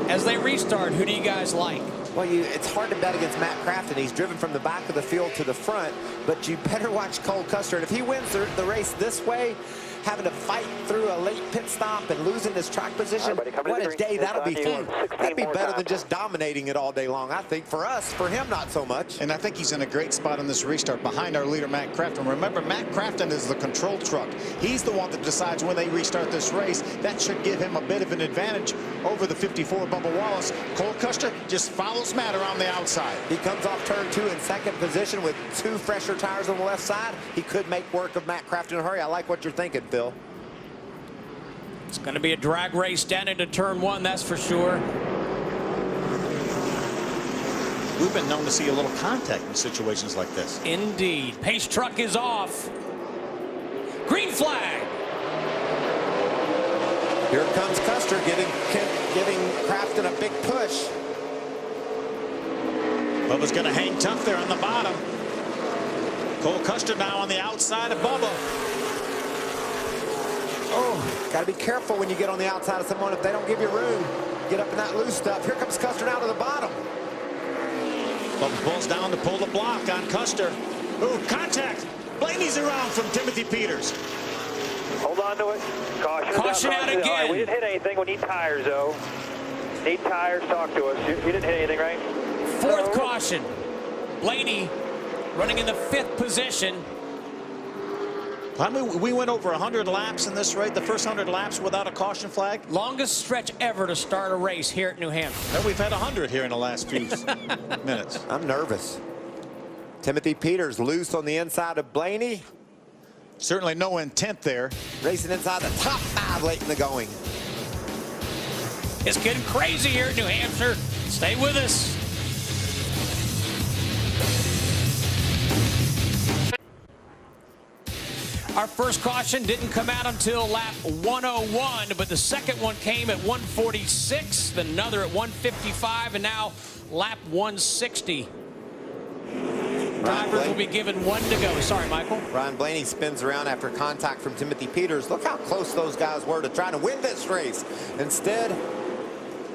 As they restart, who do you guys like? Well, it's hard to bet against Matt Crafton. He's driven from the back of the field to the front, but you better watch Cole Custer. And if he wins the race this way, having to fight through a late pit stop and losing his track position, what a day that'll be for him. That'd be better than just dominating it all day long, I think. For us, for him, not so much. And I think he's in a great spot in this restart behind our leader, Matt Crafton. Remember, Matt Crafton is the control truck. He's the one that decides when they restart this race. That should give him a bit of an advantage over the 54 Bubba Wallace. Cole Custer just follows Matt around the outside. He comes off turn 2 in second position with 2 fresher tires on the left side. He could make work of Matt Crafton in a hurry. I like what you're thinking, Phil. It's going to be a drag race down into turn 1, that's for sure. We've been known to see a little contact in situations like this. Indeed. Pace truck is off. Green flag. Here comes Custer giving Crafton a big push. Bubba's going to hang tough there on the bottom. Cole Custer now on the outside of Bubba. Oh, got to be careful when you get on the outside of someone if they don't give you room. Get up in that loose stuff. Here comes Custer now to the bottom. Bubba pulls down to pull the block on Custer. Ooh, contact. Blaney's around from Timothy Peters. Hold on to it. Caution out again. Right, we didn't hit anything. We need tires, though. Need tires. Talk to us. You didn't hit anything, right? Fourth caution. Blaney running in the 5th position. I mean, we went over 100 laps in this race, the first 100 laps without a caution flag. Longest stretch ever to start a race here at New Hampshire. And we've had 100 here in the last few minutes. I'm nervous. Timothy Peters loose on the inside of Blaney. Certainly no intent there. Racing inside the top 5 late in the going. It's getting crazy here at New Hampshire. Stay with us. Our first caution didn't come out until lap 101, but the second one came at 146, then another at 155, and now lap 160. Drivers will be given 1 to go. Sorry, Michael. Ryan Blaney spins around after contact from Timothy Peters. Look how close those guys were to trying to win this race. Instead,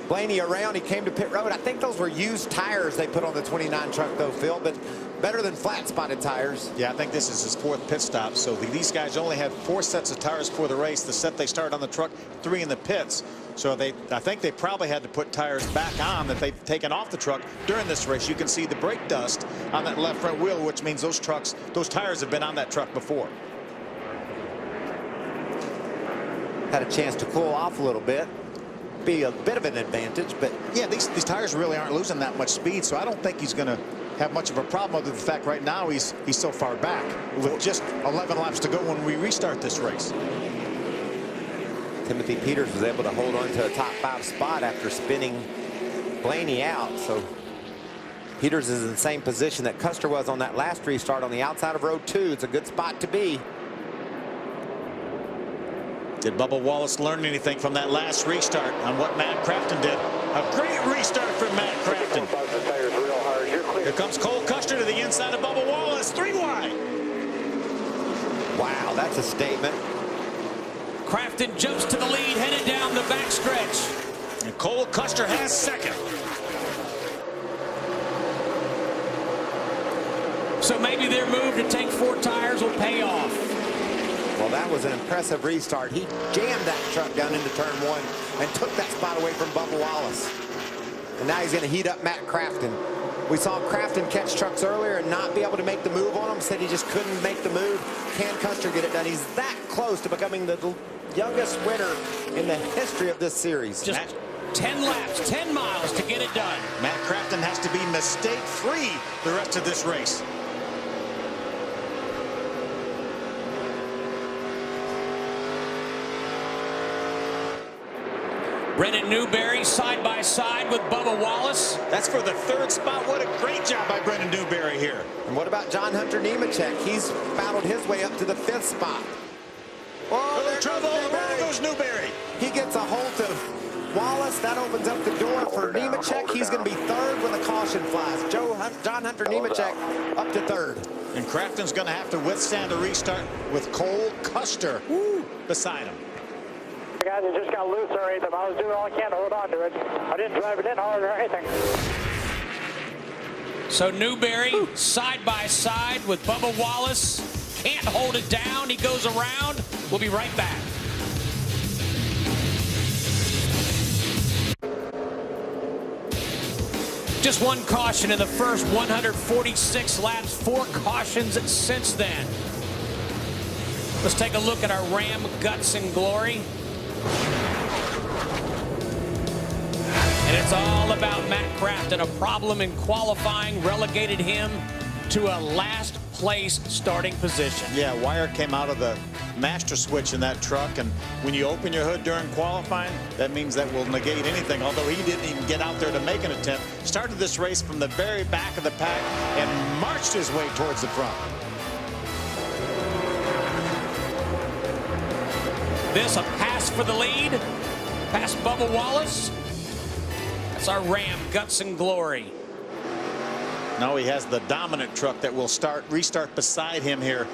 Blaney around, he came to pit road. I think those were used tires they put on the 29 truck, though, Phil, but better than flat-spotted tires. Yeah, I think this is his 4th pit stop. So these guys only had 4 sets of tires for the race. The set they started on the truck, 3 in the pits. So I think they probably had to put tires back on that they've taken off the truck during this race. You can see the brake dust on that left front wheel, which means those tires have been on that truck before. Had a chance to cool off a little bit. Be a bit of an advantage, but yeah, these tires really aren't losing that much speed, so I don't think he's going to have much of a problem other than the fact right now he's so far back with just 11 laps to go when we restart this race. Timothy Peters was able to hold on to a top 5 spot after spinning Blaney out. So Peters is in the same position that Custer was on that last restart on the outside of row 2. It's a good spot to be. Did Bubba Wallace learn anything from that last restart on what Matt Crafton did? A great restart from Matt Crafton. Here comes Cole Custer to the inside of Bubba Wallace, 3 wide. Wow, that's a statement. Crafton jumps to the lead, headed down the backstretch. And Cole Custer has 2nd. So maybe their move to take 4 tires will pay off. Well, that was an impressive restart. He jammed that truck down into turn 1 and took that spot away from Bubba Wallace. And now he's going to heat up Matt Crafton. We saw Crafton catch trucks earlier and not be able to make the move on them. Said he just couldn't make the move. Can Custer get it done? He's that close to becoming the youngest winner in the history of this series. Just 10 laps, 10 miles to get it done. Matt Crafton has to be mistake-free the rest of this race. Brendan Newberry side by side with Bubba Wallace. That's for the 3rd spot. What a great job by Brendan Newberry here. And what about John Hunter Nemechek? He's battled his way up to the 5th spot. Oh, there goes Newberry. He gets a hold of Wallace. That opens up the door for Nemechek. He's going to be 3rd when the caution flies. John Hunter Nemechek up to 3rd. And Crafton's going to have to withstand a restart with Cole Custer beside him. Guys, it just got loose already. I was doing all I can to hold on to it. I didn't drive it in hard or anything. So Newberry side by side with Bubba Wallace. Can't hold it down. He goes around. We'll be right back. Just one caution in the first 146 laps. 4 cautions since then. Let's take a look at our Ram Guts and Glory. And it's all about Matt Crafton. A problem in qualifying relegated him to a last place starting position. Yeah, wire came out of the master switch in that truck, and when you open your hood during qualifying, that means that will negate anything, although he didn't even get out there to make an attempt. Started this race from the very back of the pack and marched his way towards the front. This a pass for the lead, past Bubba Wallace. That's our Ram Guts and Glory. Now he has the dominant truck that will restart beside him here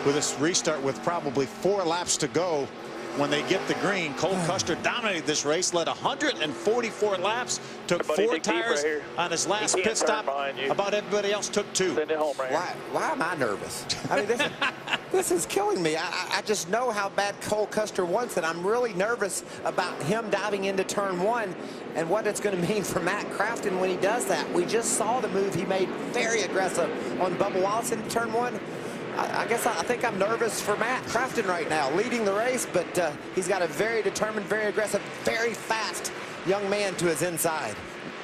with this restart with probably 4 laps to go when they get the green. Cole Custer dominated this race, led 144 laps, took 4 tires on his last pit stop. About everybody else took 2. Why am I nervous? I mean, this is killing me. I just know how bad Cole Custer wants it. I'm really nervous about him diving into turn 1 and what it's going to mean for Matt Crafton when he does that. We just saw the move he made, very aggressive on Bubba Wallace in turn 1. I think I'm nervous for Matt Crafton right now, leading the race, but he's got a very determined, very aggressive, very fast young man to his inside.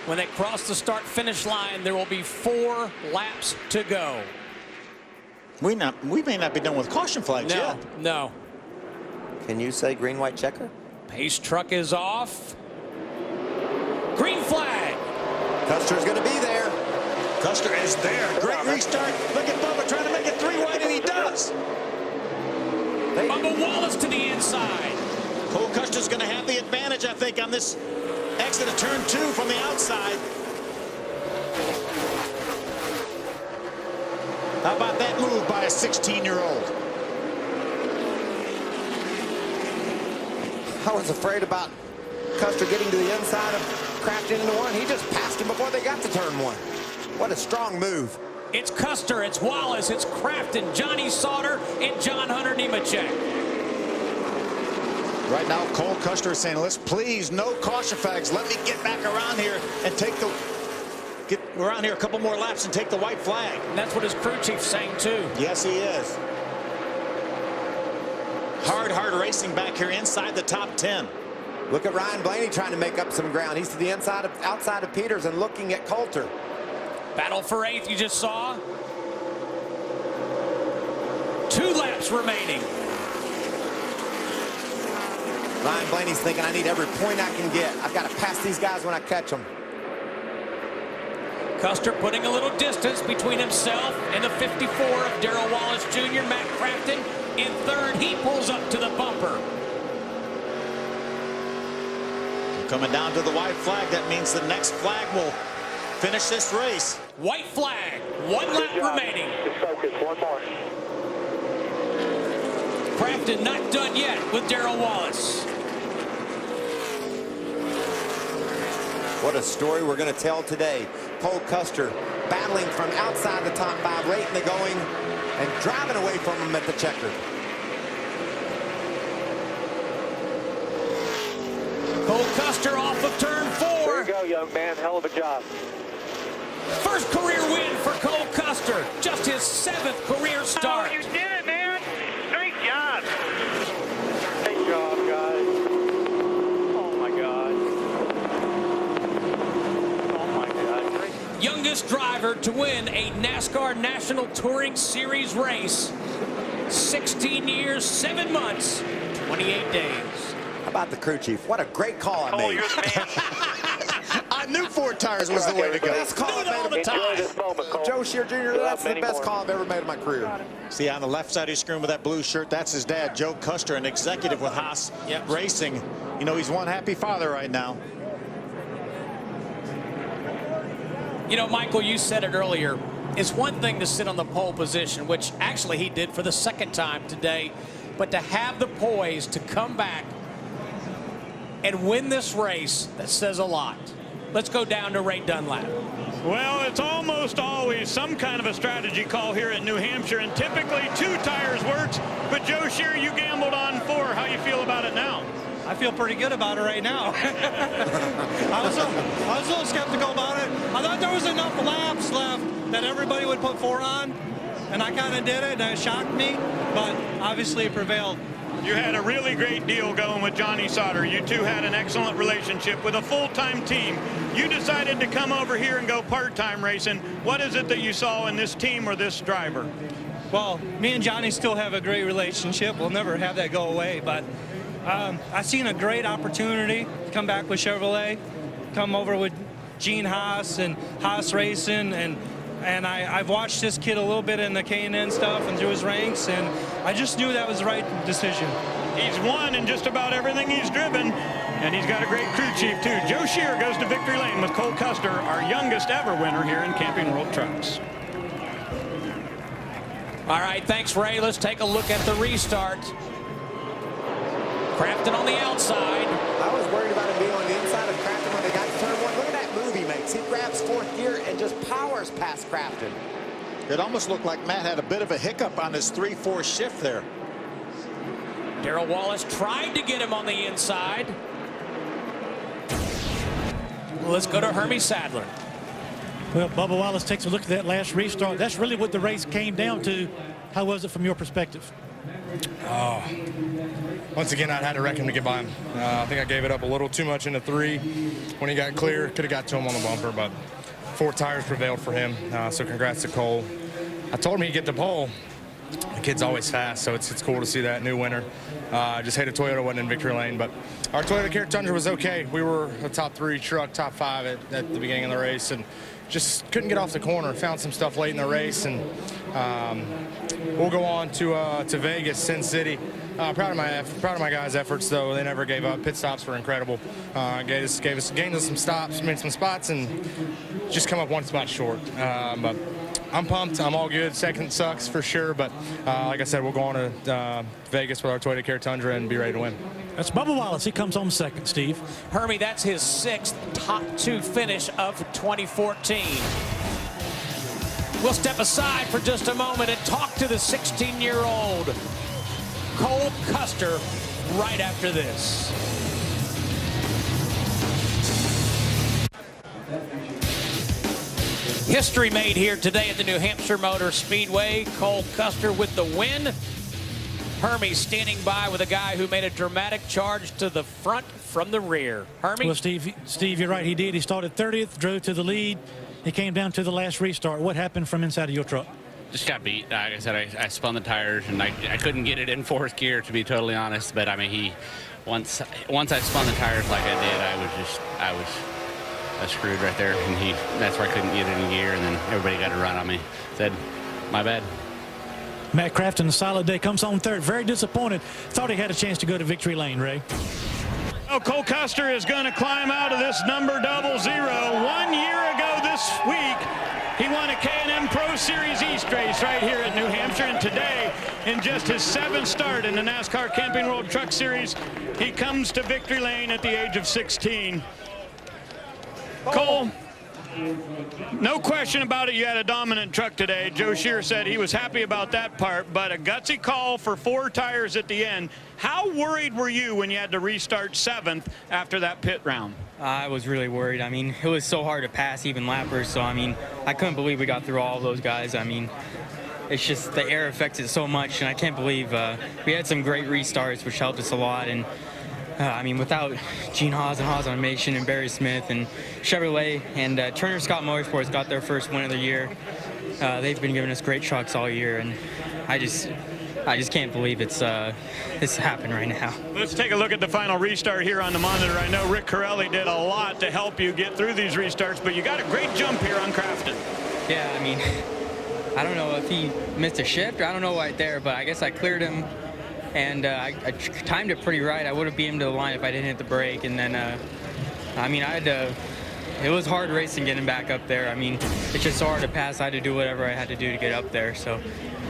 When they cross the start-finish line, there will be 4 laps to go. We may not be done with caution flags yet. No. Can you say green, white checker? Pace truck is off. Green flag. Custer's going to be there. Custer is there. Great restart. Look at Bubba trying to make it 3 wide, and he does. Bubba Wallace to the inside. Cole Custer's going to have the advantage, I think, on this exit of turn 2 from the outside. How about that move by a 16-year-old? I was afraid about Custer getting to the inside of Crafton into 1. He just passed him before they got to turn 1. What a strong move. It's Custer, it's Wallace, it's Crafton, Johnny Sauter, and John Hunter Nemechek. Right now, Cole Custer is saying, let's please, no caution flags. Let me get back around here and get around here a couple more laps and take the white flag. And that's what his crew chief's saying, too. Yes, he is. Hard racing back here inside the top 10. Look at Ryan Blaney trying to make up some ground. He's to the outside of Peters and looking at Coulter. Battle for 8th, you just saw. 2 laps remaining. Ryan Blaney's thinking, I need every point I can get. I've got to pass these guys when I catch them. Custer putting a little distance between himself and the 54 of Darrell Wallace Jr. Matt Crafton in 3rd. He pulls up to the bumper. Coming down to the white flag, that means the next flag will finish this race. White flag, 1 lap remaining. Just focus, 1 more. Crafton not done yet with Darrell Wallace. What a story we're going to tell today. Cole Custer battling from outside the top 5 late in the going and driving away from him at the checker. Cole Custer off of turn 4. There you go, young man. Hell of a job. First career win for Cole Custer. Just his 7th career start. Oh, you did it, man. Great job. Great job, guys. Oh, my God. Oh, my God. Great. Youngest driver to win a NASCAR National Touring Series race. 16 years, 7 months, 28 days. How about the crew chief? What a great call I made. I knew 4 tires was the way to go. Best call I've made of the time. This moment, Cole. Joe Shear Jr., that's the best call I've ever made in my career. See, on the left side of your screen with that blue shirt, that's his dad, Joe Custer, an executive with Haas Racing. You know, he's one happy father right now. You know, Michael, you said it earlier. It's one thing to sit on the pole position, which actually he did for the 2nd time today, but to have the poise to come back and win this race, that says a lot. Let's go down to Ray Dunlap. Well, it's almost always some kind of a strategy call here at New Hampshire, and typically 2 tires works. But Joe Shear, you gambled on 4. How you feel about it now? I feel pretty good about it right now. I was a little skeptical about it. I thought there was enough laps left that everybody would put 4 on, and I kind of did it, and it shocked me, but obviously it prevailed. You had a really great deal going with Johnny Sauter. You two had an excellent relationship with a full-time team. You decided to come over here and go part-time racing. What is it that you saw in this team or this driver? Well, me and Johnny still have a great relationship. We'll never have that go away, but I seen a great opportunity to come back with Chevrolet, come over with Gene Haas and Haas Racing, and I've watched this kid a little bit in the K&N stuff and through his ranks, and I just knew that was the right decision. He's won in just about everything he's driven, and he's got a great crew chief, too. Joe Shear goes to victory lane with Cole Custer, our youngest ever winner here in Camping World Trucks. All right, thanks, Ray. Let's take a look at the restart. Crafton on the outside. I was worried about him being on the inside of Crafton when they got to turn 1. Look at that move he makes. He grabs 4th gear and just powers past Crafton. It almost looked like Matt had a bit of a hiccup on his 3-4 shift there. Darrell Wallace tried to get him on the inside. Let's go to Hermie Sadler. Well, Bubba Wallace takes a look at that last restart. That's really what the race came down to. How was it from your perspective? Oh, once again, I had to reckon to get by him. I think I gave it up a little too much into 3. When he got clear, could have got to him on the bumper, but 4 tires prevailed for him. So congrats to Cole. I told him he'd get the pole. The kid's always fast, so it's cool to see that new winner. Just hated Toyota wasn't in victory lane, but our Toyota Care Tundra was okay. We were a top 3 truck, top 5 at the beginning of the race, and just couldn't get off the corner. Found some stuff late in the race, and we'll go on to Vegas, Sin City. Proud of my guys' efforts, though. They never gave up. Pit stops were incredible. Gained us some stops, made some spots, and just come up 1 spot short. But I'm pumped. I'm all good. Second sucks for sure, but like I said, we'll go on to Vegas with our Toyota Care Tundra and be ready to win. That's Bubba Wallace. He comes home second, Steve. Hermie, that's his 6th top 2 finish of 2014. We'll step aside for just a moment and talk to the 16-year-old Cole Custer right after this. History made here today at the New Hampshire Motor Speedway. Cole Custer with the win. Hermie standing by with a guy who made a dramatic charge to the front from the rear. Hermie? Well, Steve, you're right. He did. He started 30th, drove to the lead. He came down to the last restart. What happened from inside of your truck? Just got beat. Like I said, I spun the tires, and I couldn't get it in 4th gear, to be totally honest. But I mean, once I spun the tires like I did, I was screwed right there, and that's where I couldn't get it in gear, and then everybody got a run on me. Said, my bad. Matt Crafton, a solid day, comes home 3rd. Very disappointed. Thought he had a chance to go to victory lane, Ray. Oh, Cole Custer is going to climb out of this number 00. 1 year ago this week, he won a K&M Pro Series East race right here at New Hampshire, and today, in just his 7th start in the NASCAR Camping World Truck Series, he comes to victory lane at the age of 16. Cole, no question about it, you had a dominant truck today. Joe Shear said he was happy about that part, but a gutsy call for 4 tires at the end. How worried were you when you had to restart 7th after that pit round? I was really worried. I mean, it was so hard to pass even lappers, so I mean, I couldn't believe we got through all of those guys. I mean, it's just the air affects it so much, and I can't believe we had some great restarts, which helped us a lot. And I mean, without Gene Haas and Haas Automation and Barry Smith and Chevrolet and Turner Scott Motorsports got their first win of the year. They've been giving us great trucks all year, and I just can't believe it's happened right now. Let's take a look at the final restart here on the monitor. I know Rick Corelli did a lot to help you get through these restarts, but you got a great jump here on Crafton. Yeah, I mean, I don't know if he missed a shift or I don't know right there, but I guess I cleared him, and I timed it pretty right. I would have beat him to the line if I didn't hit the brake, and then I mean, I had to it was hard racing getting back up there. I mean, it's just so hard to pass. I had to do whatever I had to do to get up there. So,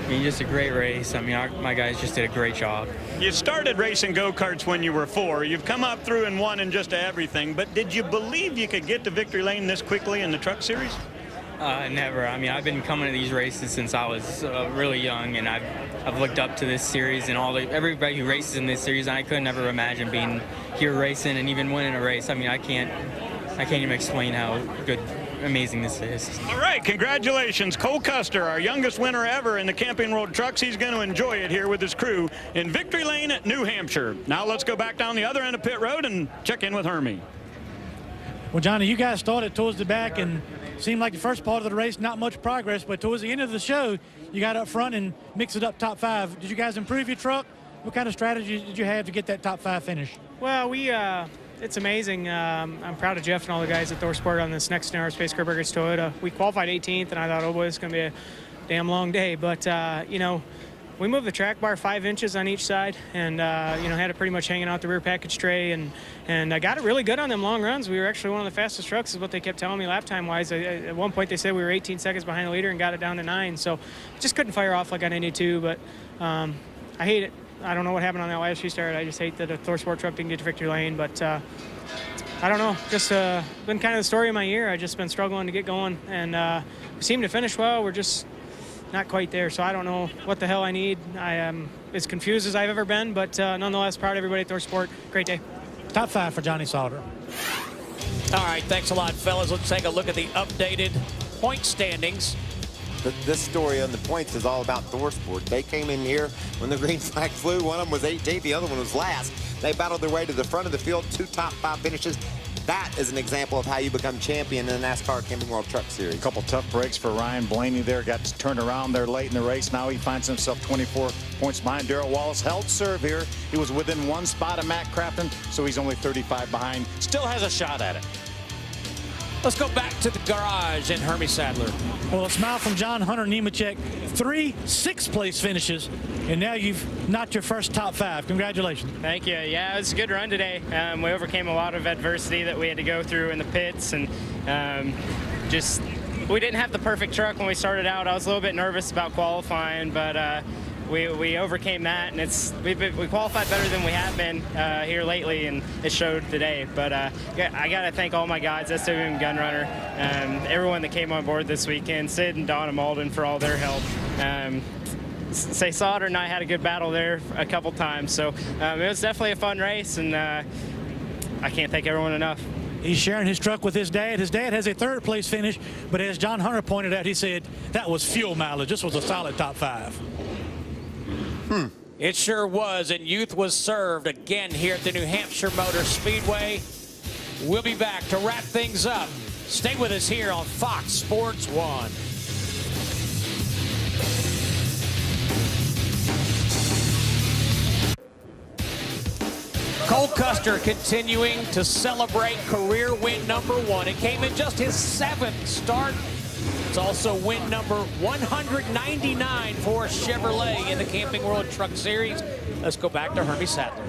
I mean, just a great race. I mean, my guys just did a great job. You started racing go-karts when you were 4. You've come up through and won in just everything. But did you believe you could get to victory lane this quickly in the truck series? Never. I mean, I've been coming to these races since I was really young, and I've looked up to this series and everybody who races in this series. And I could never imagine being here racing and even winning a race. I mean, I can't even explain how amazing this is. All right, congratulations, Cole Custer, our youngest winner ever in the Camping World Trucks. He's going to enjoy it here with his crew in Victory Lane at New Hampshire. Now let's go back down the other end of pit road and check in with Hermie. Well, Johnny, you guys started towards the back and seemed like the first part of the race, not much progress, but towards the end of the show, you got up front and mixed it up top 5. Did you guys improve your truck? What kind of strategy did you have to get that top 5 finish? Well, it's amazing. I'm proud of Jeff and all the guys at ThorSport on this next aerospace Kerberger's Toyota. We qualified 18th, and I thought, oh boy, it's going to be a damn long day. But, you know, we moved the track bar 5 inches on each side and, you know, had it pretty much hanging out the rear package tray. And I got it really good on them long runs. We were actually one of the fastest trucks is what they kept telling me lap time-wise. At one point, they said we were 18 seconds behind the leader and got it down to 9. So just couldn't fire off like I needed to. But I hate it. I don't know what happened on that last restart. I just hate that a ThorSport truck didn't get to victory lane. But I don't know. Just been kind of the story of my year. I've just been struggling to get going. And we seem to finish well. We're just not quite there. So I don't know what the hell I need. I am as confused as I've ever been. But nonetheless, proud of everybody at ThorSport. Great day. Top 5 for Johnny Sauter. All right, thanks a lot, fellas. Let's take a look at the updated point standings. This story on the points is all about ThorSport. They came in here when the green flag flew. One of them was 18th, the other one was last. They battled their way to the front of the field, 2 top 5 finishes. That is an example of how you become champion in the NASCAR Camping World Truck Series. A couple tough breaks for Ryan Blaney there. Got turned around there late in the race. Now he finds himself 24 points behind. Darrell Wallace held serve here. He was within 1 spot of Matt Crafton, so he's only 35 behind. Still has a shot at it. Let's go back to the garage and Hermie Sadler. Well, a smile from John Hunter Nemechek. 3 6th-place finishes, and now you've knocked your first top 5. Congratulations. Thank you. Yeah, it was a good run today. We overcame a lot of adversity that we had to go through in the pits, and we didn't have the perfect truck when we started out. I was a little bit nervous about qualifying, but we overcame that, and we qualified better than we have been here lately, and it showed today. But I got to thank all my guys, SW and Gunrunner, everyone that came on board this weekend, Sid and Donna Malden for all their help. Say Sauter and I had a good battle there a couple times, so it was definitely a fun race, and I can't thank everyone enough. He's sharing his truck with his dad. His dad has a 3rd-place finish, but as John Hunter pointed out, he said that was fuel mileage. This was a solid top 5. It sure was, and youth was served again here at the New Hampshire Motor Speedway. We'll be back to wrap things up. Stay with us here on Fox Sports 1. Cole Custer continuing to celebrate career win number 1. It came in just his 7th start. It's also win number 199 for Chevrolet in the Camping World Truck Series. Let's go back to Hermie Sadler.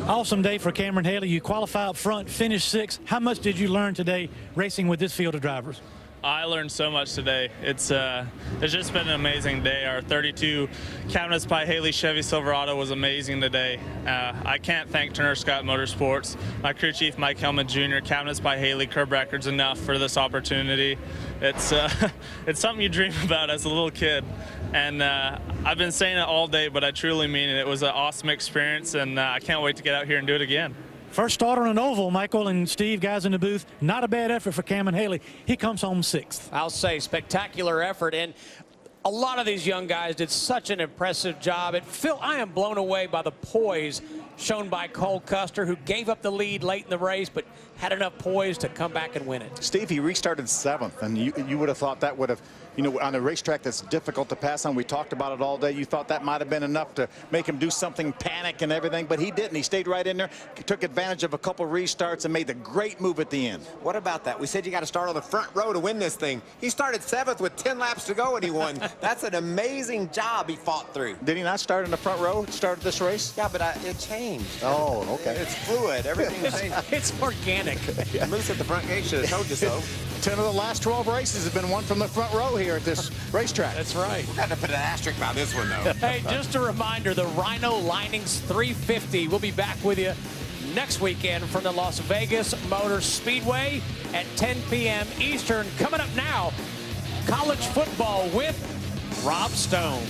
Awesome day for Cameron Haley. You qualify up front, finish 6th. How much did you learn today racing with this field of drivers? I learned so much today. It's just been an amazing day. Our 32 Cabinets by Haley Chevy Silverado was amazing today. I can't thank Turner Scott Motorsports, my crew chief Mike Hellman Jr., Cabinets by Haley, Curb Records enough for this opportunity. It's something you dream about as a little kid, and I've been saying it all day, but I truly mean it. It was an awesome experience, and I can't wait to get out here and do it again. First starter on an oval, Michael and Steve, guys in the booth. Not a bad effort for Cameron Haley. He comes home 6th. I'll say spectacular effort, and a lot of these young guys did such an impressive job. And Phil, I am blown away by the poise shown by Cole Custer, who gave up the lead late in the race, but had enough poise to come back and win it. Steve, he restarted 7th, and you would have thought that would have, you know, on a racetrack that's difficult to pass on. We talked about it all day. You thought that might have been enough to make him do something, panic and everything, but he didn't. He stayed right in there, took advantage of a couple restarts, and made the great move at the end. What about that? We said you got to start on the front row to win this thing. He started 7th with 10 laps to go, and he won. That's an amazing job he fought through. Did he not start in the front row, started this race? Yeah, but it changed. Oh, okay. It's fluid. Everything's changed. It's organic. panic. Moose at the front gate should have told you so. 10 of the last 12 races have been won from the front row here at this racetrack. That's right. We've got to put an asterisk by this one, though. Hey, just a reminder, the Rhino Linings 350. We'll be back with you next weekend from the Las Vegas Motor Speedway at 10 p.m. Eastern. Coming up now, college football with Rob Stone.